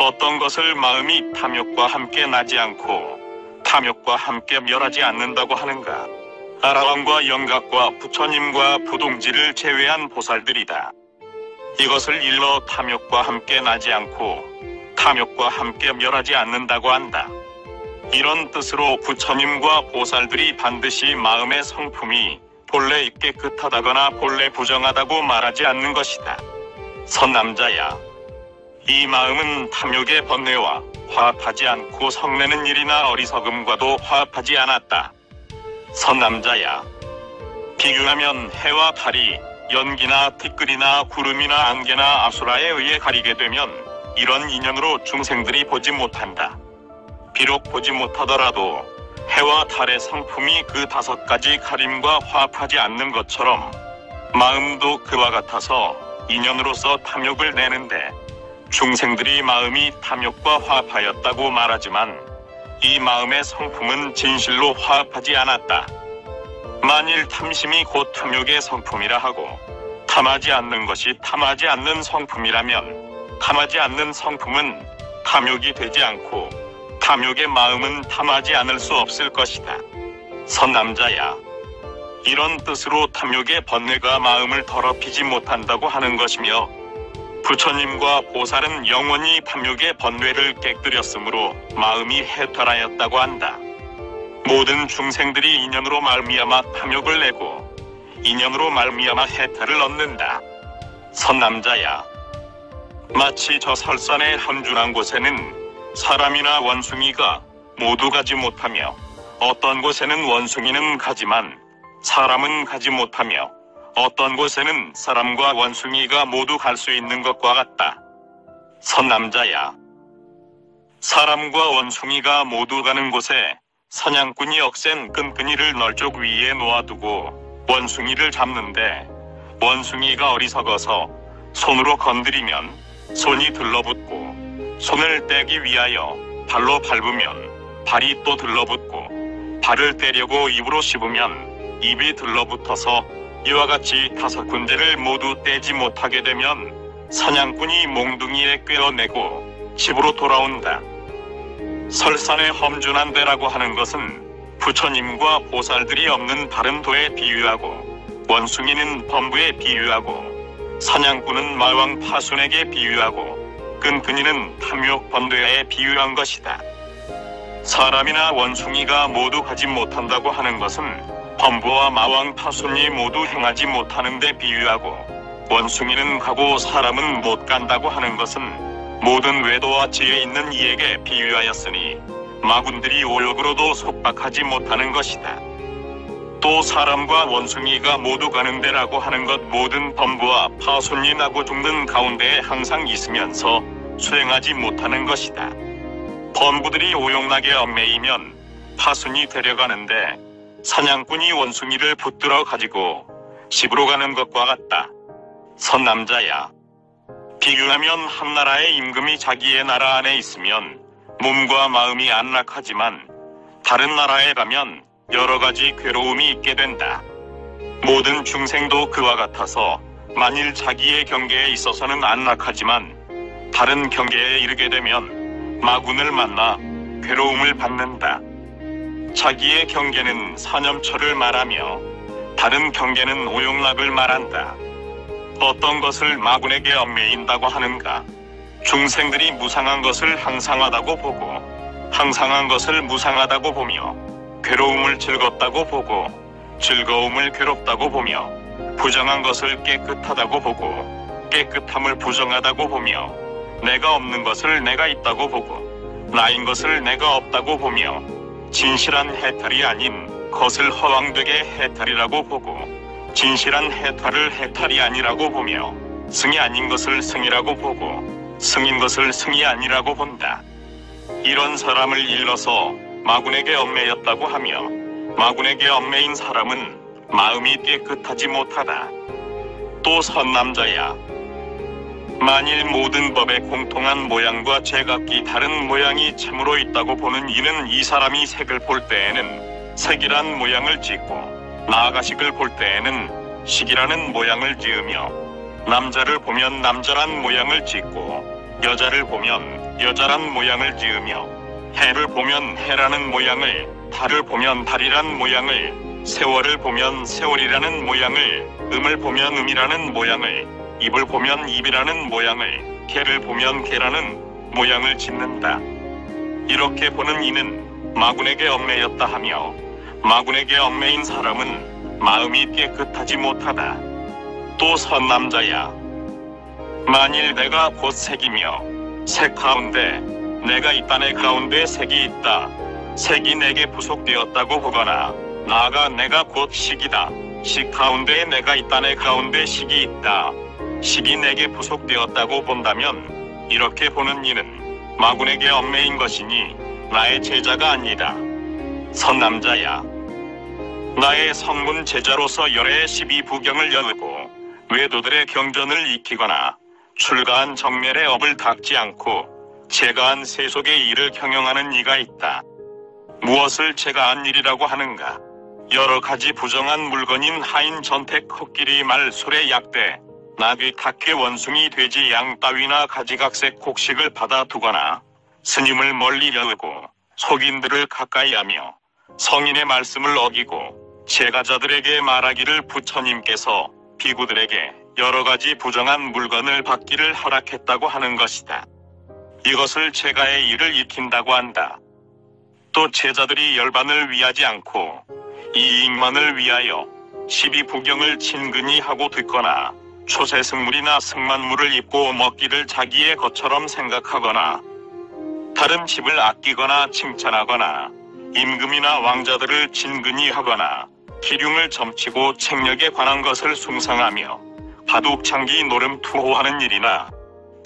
어떤 것을 마음이 탐욕과 함께 나지 않고 탐욕과 함께 멸하지 않는다고 하는가? 아라왕과 영각과 부처님과 부동지를 제외한 보살들이다. 이것을 일러 탐욕과 함께 나지 않고 탐욕과 함께 멸하지 않는다고 한다. 이런 뜻으로 부처님과 보살들이 반드시 마음의 성품이 본래 깨끗하다거나 본래 부정하다고 말하지 않는 것이다. 선남자야, 이 마음은 탐욕의 번뇌와 화합하지 않고 성내는 일이나 어리석음과도 화합하지 않았다. 선남자야, 비교하면 해와 달이 연기나 티끌이나 구름이나 안개나 아수라에 의해 가리게 되면 이런 인연으로 중생들이 보지 못한다. 비록 보지 못하더라도 해와 달의 성품이 그 5가지 가림과 화합하지 않는 것처럼 마음도 그와 같아서 인연으로서 탐욕을 내는데 중생들이 마음이 탐욕과 화합하였다고 말하지만 이 마음의 성품은 진실로 화합하지 않았다. 만일 탐심이 곧 탐욕의 성품이라 하고 탐하지 않는 것이 탐하지 않는 성품이라면 탐하지 않는 성품은 탐욕이 되지 않고 탐욕의 마음은 탐하지 않을 수 없을 것이다. 선남자야, 이런 뜻으로 탐욕의 번뇌가 마음을 더럽히지 못한다고 하는 것이며 부처님과 보살은 영원히 탐욕의 번뇌를 깨뜨렸으므로 마음이 해탈하였다고 한다. 모든 중생들이 인연으로 말미암아 탐욕을 내고 인연으로 말미암아 해탈을 얻는다. 선남자야, 마치 저 설산의 험준한 곳에는 사람이나 원숭이가 모두 가지 못하며 어떤 곳에는 원숭이는 가지만 사람은 가지 못하며 어떤 곳에는 사람과 원숭이가 모두 갈 수 있는 것과 같다. 선남자야, 사람과 원숭이가 모두 가는 곳에 사냥꾼이 억센 끈끈이를 널쪽 위에 놓아두고 원숭이를 잡는데 원숭이가 어리석어서 손으로 건드리면 손이 들러붙고 손을 떼기 위하여 발로 밟으면 발이 또 들러붙고 발을 떼려고 입으로 씹으면 입이 들러붙어서 이와 같이 5군데를 모두 떼지 못하게 되면 사냥꾼이 몽둥이에 꿰어내고 집으로 돌아온다. 설산의 험준한 데라고 하는 것은 부처님과 보살들이 없는 바른 도에 비유하고 원숭이는 범부에 비유하고 사냥꾼은 마왕 파손에게 비유하고 끈끈이는 탐욕 번뇌에 비유한 것이다. 사람이나 원숭이가 모두 하지 못한다고 하는 것은 범부와 마왕 파손이 모두 행하지 못하는 데 비유하고, 원숭이는 가고 사람은 못 간다고 하는 것은 모든 외도와 지혜 있는 이에게 비유하였으니 마군들이 오역으로도 속박하지 못하는 것이다. 또 사람과 원숭이가 모두 가는 데라고 하는 것, 모든 범부와 파손이 나고 죽는 가운데에 항상 있으면서 수행하지 못하는 것이다. 범부들이 오용나게 얽매이면 파손이 데려가는데 사냥꾼이 원숭이를 붙들어 가지고 집으로 가는 것과 같다. 선남자야, 비유하면 한 나라의 임금이 자기의 나라 안에 있으면 몸과 마음이 안락하지만 다른 나라에 가면 여러 가지 괴로움이 있게 된다. 모든 중생도 그와 같아서 만일 자기의 경계에 있어서는 안락하지만 다른 경계에 이르게 되면 마군을 만나 괴로움을 받는다. 자기의 경계는 사념처를 말하며 다른 경계는 오용락을 말한다. 어떤 것을 마군에게 얽매인다고 하는가? 중생들이 무상한 것을 항상하다고 보고 항상한 것을 무상하다고 보며 괴로움을 즐겁다고 보고 즐거움을 괴롭다고 보며 부정한 것을 깨끗하다고 보고 깨끗함을 부정하다고 보며 내가 없는 것을 내가 있다고 보고 나인 것을 내가 없다고 보며 진실한 해탈이 아닌 것을 허황되게 해탈이라고 보고 진실한 해탈을 해탈이 아니라고 보며 승이 아닌 것을 승이라고 보고 승인 것을 승이 아니라고 본다. 이런 사람을 일러서 마군에게 얽매였다고 하며 마군에게 얽매인 사람은 마음이 깨끗하지 못하다. 또 선남자야, 만일 모든 법의 공통한 모양과 제각기 다른 모양이 참으로 있다고 보는 이는 이 사람이 색을 볼 때에는 색이란 모양을 짓고 나아가식을 볼 때에는 식이라는 모양을 지으며 남자를 보면 남자란 모양을 짓고 여자를 보면 여자란 모양을 지으며 해를 보면 해라는 모양을, 달을 보면 달이란 모양을, 세월을 보면 세월이라는 모양을, 음을 보면 음이라는 모양을, 입을 보면 입이라는 모양을, 개를 보면 개라는 모양을 짓는다. 이렇게 보는 이는 마군에게 얽매였다 하며 마군에게 얽매인 사람은 마음이 깨끗하지 못하다. 또 선남자야, 만일 내가 곧 색이며 색 가운데 내가 있다, 내 가운데 색이 있다, 색이 내게 부속되었다고 보거나 나아가 내가 곧 식이다, 식 가운데에 내가 있다, 내 가운데 식이 있다, 식이 내게 부속되었다고 본다면 이렇게 보는 이는 마군에게 얽매인 것이니 나의 제자가 아니다. 선남자야, 나의 성문 제자로서 열의 12부경을 열고 외도들의 경전을 익히거나 출가한 정멸의 업을 닦지 않고 제가한 세속의 일을 경영하는 이가 있다. 무엇을 제가한 일이라고 하는가? 여러 가지 부정한 물건인 하인, 전택, 코끼리, 말, 소래, 약대, 나귀, 닭개, 원숭이, 돼지, 양 따위나 가지각색 곡식을 받아두거나 스님을 멀리 열고 속인들을 가까이하며 성인의 말씀을 어기고 제가자들에게 말하기를 부처님께서 비구들에게 여러 가지 부정한 물건을 받기를 허락했다고 하는 것이다. 이것을 제가의 일을 익힌다고 한다. 또 제자들이 열반을 위하지 않고 이익만을 위하여 12부경을 친근히 하고 듣거나 초세승물이나 승만물을 입고 먹기를 자기의 것처럼 생각하거나 다른 집을 아끼거나 칭찬하거나 임금이나 왕자들을 친근히 하거나 기륭을 점치고 책력에 관한 것을 숭상하며 바둑, 창기, 노름, 투호하는 일이나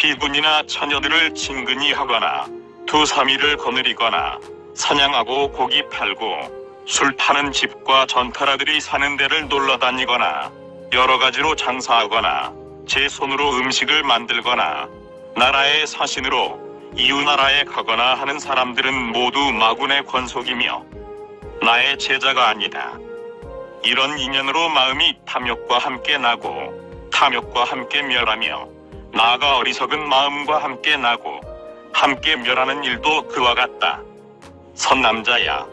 비군이나 처녀들을 친근히 하거나 두삼일을 거느리거나 사냥하고 고기 팔고 술 파는 집과 전타라들이 사는 데를 놀러 다니거나 여러 가지로 장사하거나 제 손으로 음식을 만들거나 나라의 사신으로 이웃 나라에 가거나 하는 사람들은 모두 마군의 권속이며 나의 제자가 아니다. 이런 인연으로 마음이 탐욕과 함께 나고 탐욕과 함께 멸하며 나아가 어리석은 마음과 함께 나고 함께 멸하는 일도 그와 같다. 선남자야,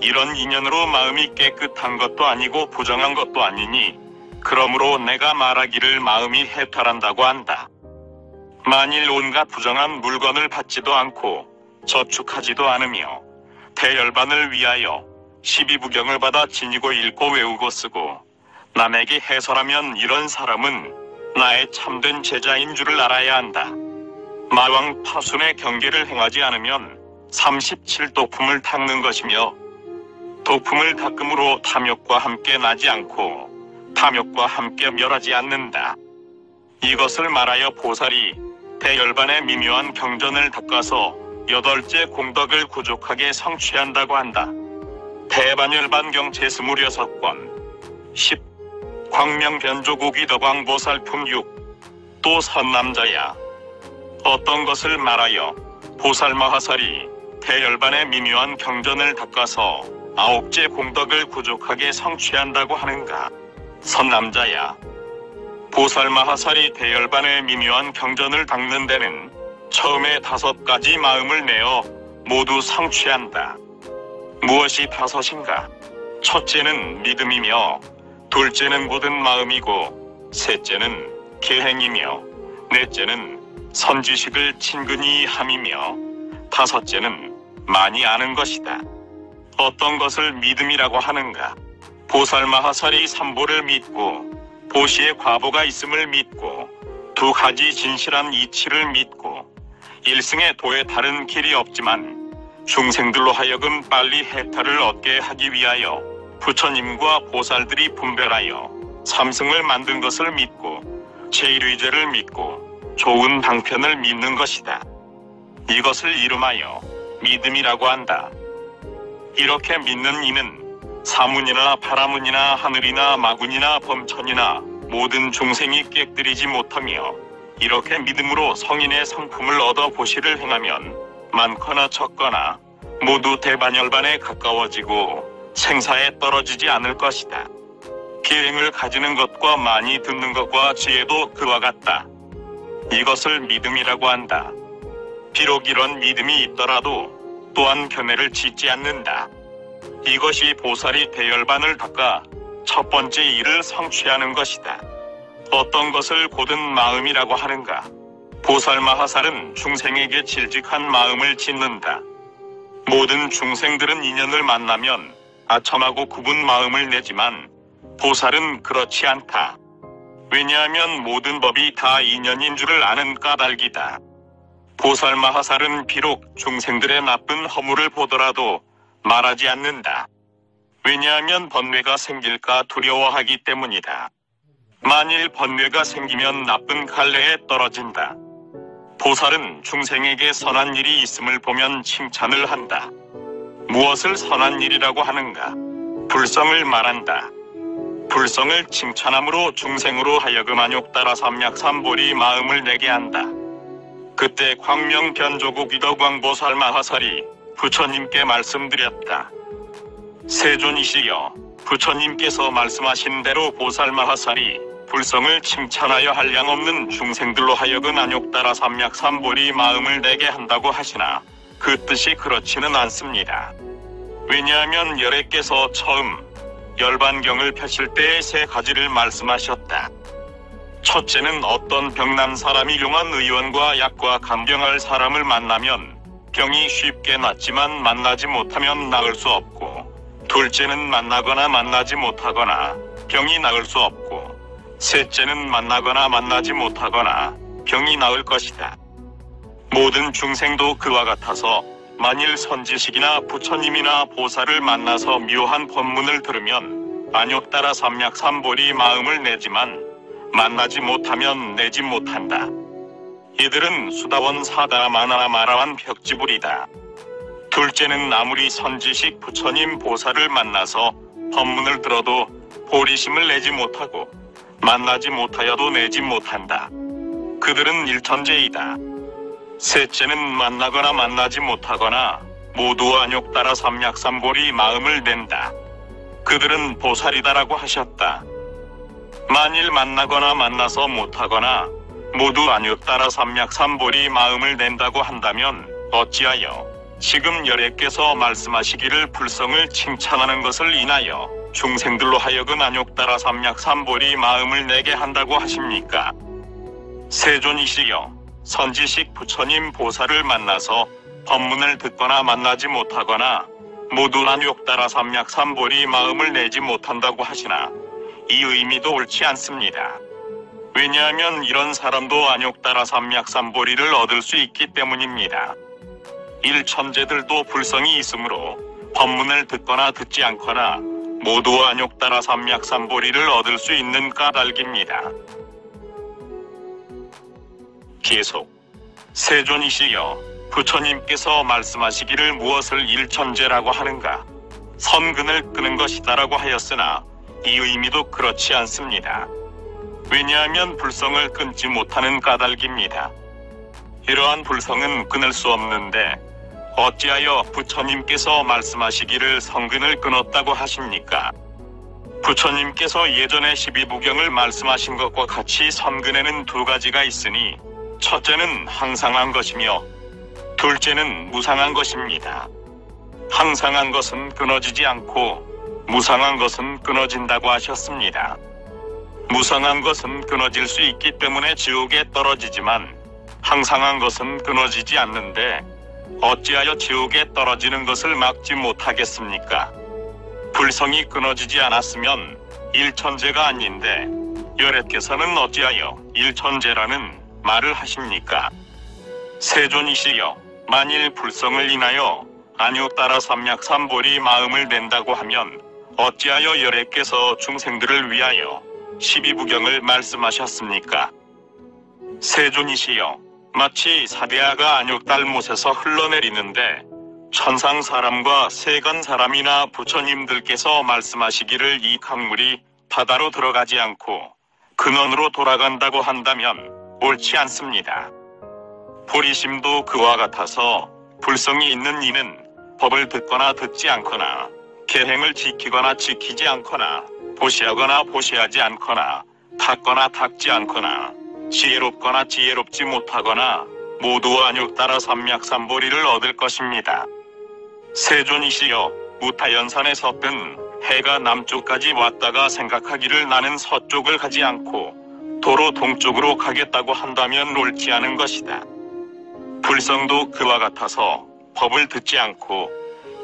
이런 인연으로 마음이 깨끗한 것도 아니고 부정한 것도 아니니 그러므로 내가 말하기를 마음이 해탈한다고 한다. 만일 온갖 부정한 물건을 받지도 않고 저축하지도 않으며 대열반을 위하여 12부경을 받아 지니고 읽고 외우고 쓰고 남에게 해설하면 이런 사람은 나의 참된 제자인 줄을 알아야 한다. 마왕 파순의 경계를 행하지 않으면 37도품을 닦는 것이며 도품을 닦음으로 탐욕과 함께 나지 않고 탐욕과 함께 멸하지 않는다. 이것을 말하여 보살이 대열반의 미묘한 경전을 닦아서 8째 공덕을 구족하게 성취한다고 한다. 대반열반경 제26권 10. 광명변조국이 덕왕보살품 6. 또 선남자야. 어떤 것을 말하여 보살마하살이 대열반의 미묘한 경전을 닦아서 9째 공덕을 구족하게 성취한다고 하는가? 선남자야. 보살마하살이 대열반의 미묘한 경전을 닦는 데는 처음에 5가지 마음을 내어 모두 성취한다. 무엇이 5인가? 첫째는 믿음이며, 둘째는 모든 마음이고, 셋째는 계행이며, 넷째는 선지식을 친근히 함이며, 다섯째는 많이 아는 것이다. 어떤 것을 믿음이라고 하는가? 보살마하살이 삼보를 믿고 보시의 과보가 있음을 믿고 2가지 진실한 이치를 믿고 일승의 도에 다른 길이 없지만 중생들로 하여금 빨리 해탈을 얻게 하기 위하여 부처님과 보살들이 분별하여 삼승을 만든 것을 믿고 제1위제를 믿고 좋은 방편을 믿는 것이다. 이것을 이름하여 믿음이라고 한다. 이렇게 믿는 이는 사문이나 바라문이나 하늘이나 마군이나 범천이나 모든 중생이 깨뜨리지 못하며 이렇게 믿음으로 성인의 성품을 얻어 보시를 행하면 많거나 적거나 모두 대반열반에 가까워지고 생사에 떨어지지 않을 것이다. 계행을 가지는 것과 많이 듣는 것과 지혜도 그와 같다. 이것을 믿음이라고 한다. 비록 이런 믿음이 있더라도 또한 견해를 짓지 않는다. 이것이 보살이 대열반을 닦아 첫 번째 일을 성취하는 것이다. 어떤 것을 고든 마음이라고 하는가? 보살마하살은 중생에게 질직한 마음을 짓는다. 모든 중생들은 인연을 만나면 아첨하고 굽은 마음을 내지만 보살은 그렇지 않다. 왜냐하면 모든 법이 다 인연인 줄을 아는 까닭이다. 보살마하살은 비록 중생들의 나쁜 허물을 보더라도 말하지 않는다. 왜냐하면 번뇌가 생길까 두려워하기 때문이다. 만일 번뇌가 생기면 나쁜 갈래에 떨어진다. 보살은 중생에게 선한 일이 있음을 보면 칭찬을 한다. 무엇을 선한 일이라고 하는가? 불성을 말한다. 불성을 칭찬함으로 중생으로 하여금 안욕따라 삼약삼보리 마음을 내게 한다. 그때 광명변조국 이덕왕보살마하살이 부처님께 말씀드렸다. 세존이시여, 부처님께서 말씀하신 대로 보살마하살이 불성을 칭찬하여 한량없는 중생들로 하여금 안욕따라 삼약삼보리 마음을 내게 한다고 하시나 그 뜻이 그렇지는 않습니다. 왜냐하면 열애께서 처음 열반경을 펴실 때에 3가지를 말씀하셨다. 첫째는 어떤 병난 사람이 용한 의원과 약과 감경할 사람을 만나면 병이 쉽게 낫지만 만나지 못하면 나을 수 없고, 둘째는 만나거나 만나지 못하거나 병이 나을 수 없고, 셋째는 만나거나 만나지 못하거나 병이 나을 것이다. 모든 중생도 그와 같아서 만일 선지식이나 부처님이나 보살을 만나서 묘한 법문을 들으면 안욕따라 삼약삼보리 마음을 내지만 만나지 못하면 내지 못한다. 이들은 수다원 사다 마나 마라한 벽지불이다. 둘째는 아무리 선지식 부처님 보살을 만나서 법문을 들어도 보리심을 내지 못하고 만나지 못하여도 내지 못한다. 그들은 일천재이다. 셋째는 만나거나 만나지 못하거나 모두 안욕따라 삼약삼보리 마음을 낸다. 그들은 보살이다라고 하셨다. 만일 만나거나 만나서 못하거나 모두 안욕따라 삼약삼보리 마음을 낸다고 한다면 어찌하여 지금 열애께서 말씀하시기를 불성을 칭찬하는 것을 인하여 중생들로 하여금 안욕따라 삼약삼보리 마음을 내게 한다고 하십니까? 세존이시여, 선지식 부처님 보살을 만나서 법문을 듣거나 만나지 못하거나 모두 안욕따라 삼약삼보리 마음을 내지 못한다고 하시나 이 의미도 옳지 않습니다. 왜냐하면 이런 사람도 안욕따라 삼약삼보리를 얻을 수 있기 때문입니다. 일천재들도 불성이 있으므로 법문을 듣거나 듣지 않거나 모두 안욕따라 삼약삼보리를 얻을 수 있는 까닭입니다. 계속 세존이시여, 부처님께서 말씀하시기를 무엇을 일천재라고 하는가? 선근을 끄는 것이다라고 하였으나 이 의미도 그렇지 않습니다. 왜냐하면 불성을 끊지 못하는 까닭입니다. 이러한 불성은 끊을 수 없는데 어찌하여 부처님께서 말씀하시기를 성근을 끊었다고 하십니까? 부처님께서 예전에 12부경을 말씀하신 것과 같이 선근에는 두 가지가 있으니 첫째는 항상한 것이며 둘째는 무상한 것입니다. 항상한 것은 끊어지지 않고 무상한 것은 끊어진다고 하셨습니다. 무상한 것은 끊어질 수 있기 때문에 지옥에 떨어지지만 항상한 것은 끊어지지 않는데 어찌하여 지옥에 떨어지는 것을 막지 못하겠습니까? 불성이 끊어지지 않았으면 일천재가 아닌데 열애께서는 어찌하여 일천재라는 말을 하십니까? 세존이시여, 만일 불성을 인하여 안욕따라 삼약삼보리 마음을 낸다고 하면 어찌하여 열애께서 중생들을 위하여 12부경을 말씀하셨습니까? 세존이시여, 마치 사대야가 안욕달못에서 흘러내리는데 천상 사람과 세간 사람이나 부처님들께서 말씀하시기를 이 강물이 바다로 들어가지 않고 근원으로 돌아간다고 한다면 옳지 않습니다. 보리심도 그와 같아서 불성이 있는 이는 법을 듣거나 듣지 않거나 계행을 지키거나 지키지 않거나 보시하거나 보시하지 않거나 닦거나 닦지 않거나 지혜롭거나 지혜롭지 못하거나 모두 안욕따라 삼약삼보리를 얻을 것입니다. 세존이시여, 무타연산에 섰든 해가 남쪽까지 왔다가 생각하기를 나는 서쪽을 가지 않고 도로 동쪽으로 가겠다고 한다면 옳지 않은 것이다. 불성도 그와 같아서 법을 듣지 않고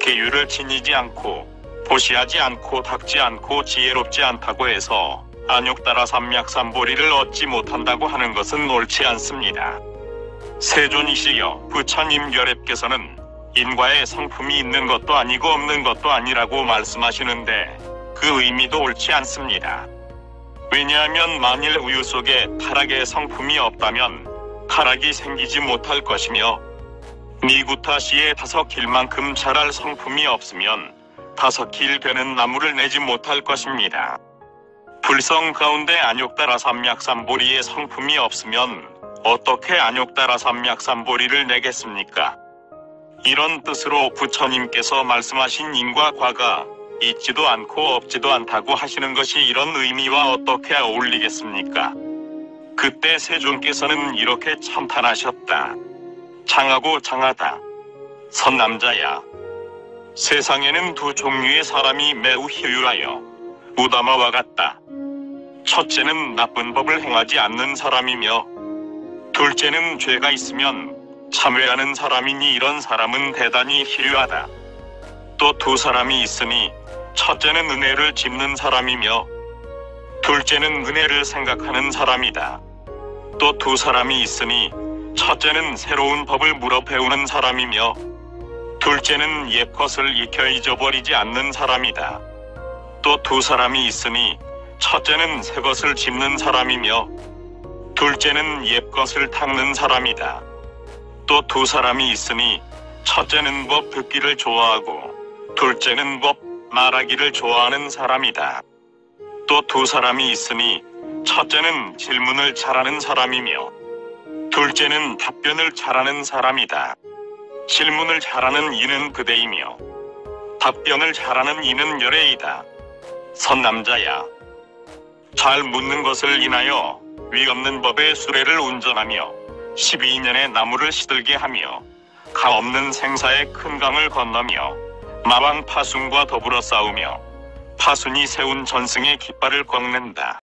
계율을 지니지 않고 보시하지 않고 닦지 않고 지혜롭지 않다고 해서 안욕따라 삼약삼보리를 얻지 못한다고 하는 것은 옳지 않습니다. 세존이시여, 부처님 열애께서는 인과에 성품이 있는 것도 아니고 없는 것도 아니라고 말씀하시는데 그 의미도 옳지 않습니다. 왜냐하면 만일 우유 속에 타락의 성품이 없다면 타락이 생기지 못할 것이며 니구타시에 5길만큼 자랄 성품이 없으면 5길 되는 나무를 내지 못할 것입니다. 불성 가운데 안욕따라 삼약삼보리의 성품이 없으면 어떻게 안욕따라 삼약삼보리를 내겠습니까? 이런 뜻으로 부처님께서 말씀하신 인과 과가 있지도 않고 없지도 않다고 하시는 것이 이런 의미와 어떻게 어울리겠습니까? 그때 세존께서는 이렇게 참탄하셨다. 장하고 장하다. 선남자야, 세상에는 두 종류의 사람이 매우 희유하여 우다마와 같다. 첫째는 나쁜 법을 행하지 않는 사람이며 둘째는 죄가 있으면 참회하는 사람이니 이런 사람은 대단히 희유하다. 또 두 사람이 있으니 첫째는 은혜를 짚는 사람이며 둘째는 은혜를 생각하는 사람이다. 또 두 사람이 있으니 첫째는 새로운 법을 물어 배우는 사람이며 둘째는 옛 것을 익혀 잊어버리지 않는 사람이다. 또 두 사람이 있으니 첫째는 새 것을 짚는 사람이며 둘째는 옛 것을 닦는 사람이다. 또 두 사람이 있으니 첫째는 법 듣기를 좋아하고 둘째는 법 말하기를 좋아하는 사람이다. 또 두 사람이 있으니 첫째는 질문을 잘하는 사람이며 둘째는 답변을 잘하는 사람이다. 질문을 잘하는 이는 그대이며 답변을 잘하는 이는 열애이다. 선남자야, 잘 묻는 것을 인하여 위없는 법의 수레를 운전하며 12년의 나무를 시들게 하며 가 없는 생사의 큰 강을 건너며 마왕 파순과 더불어 싸우며 파순이 세운 전승의 깃발을 꺾는다.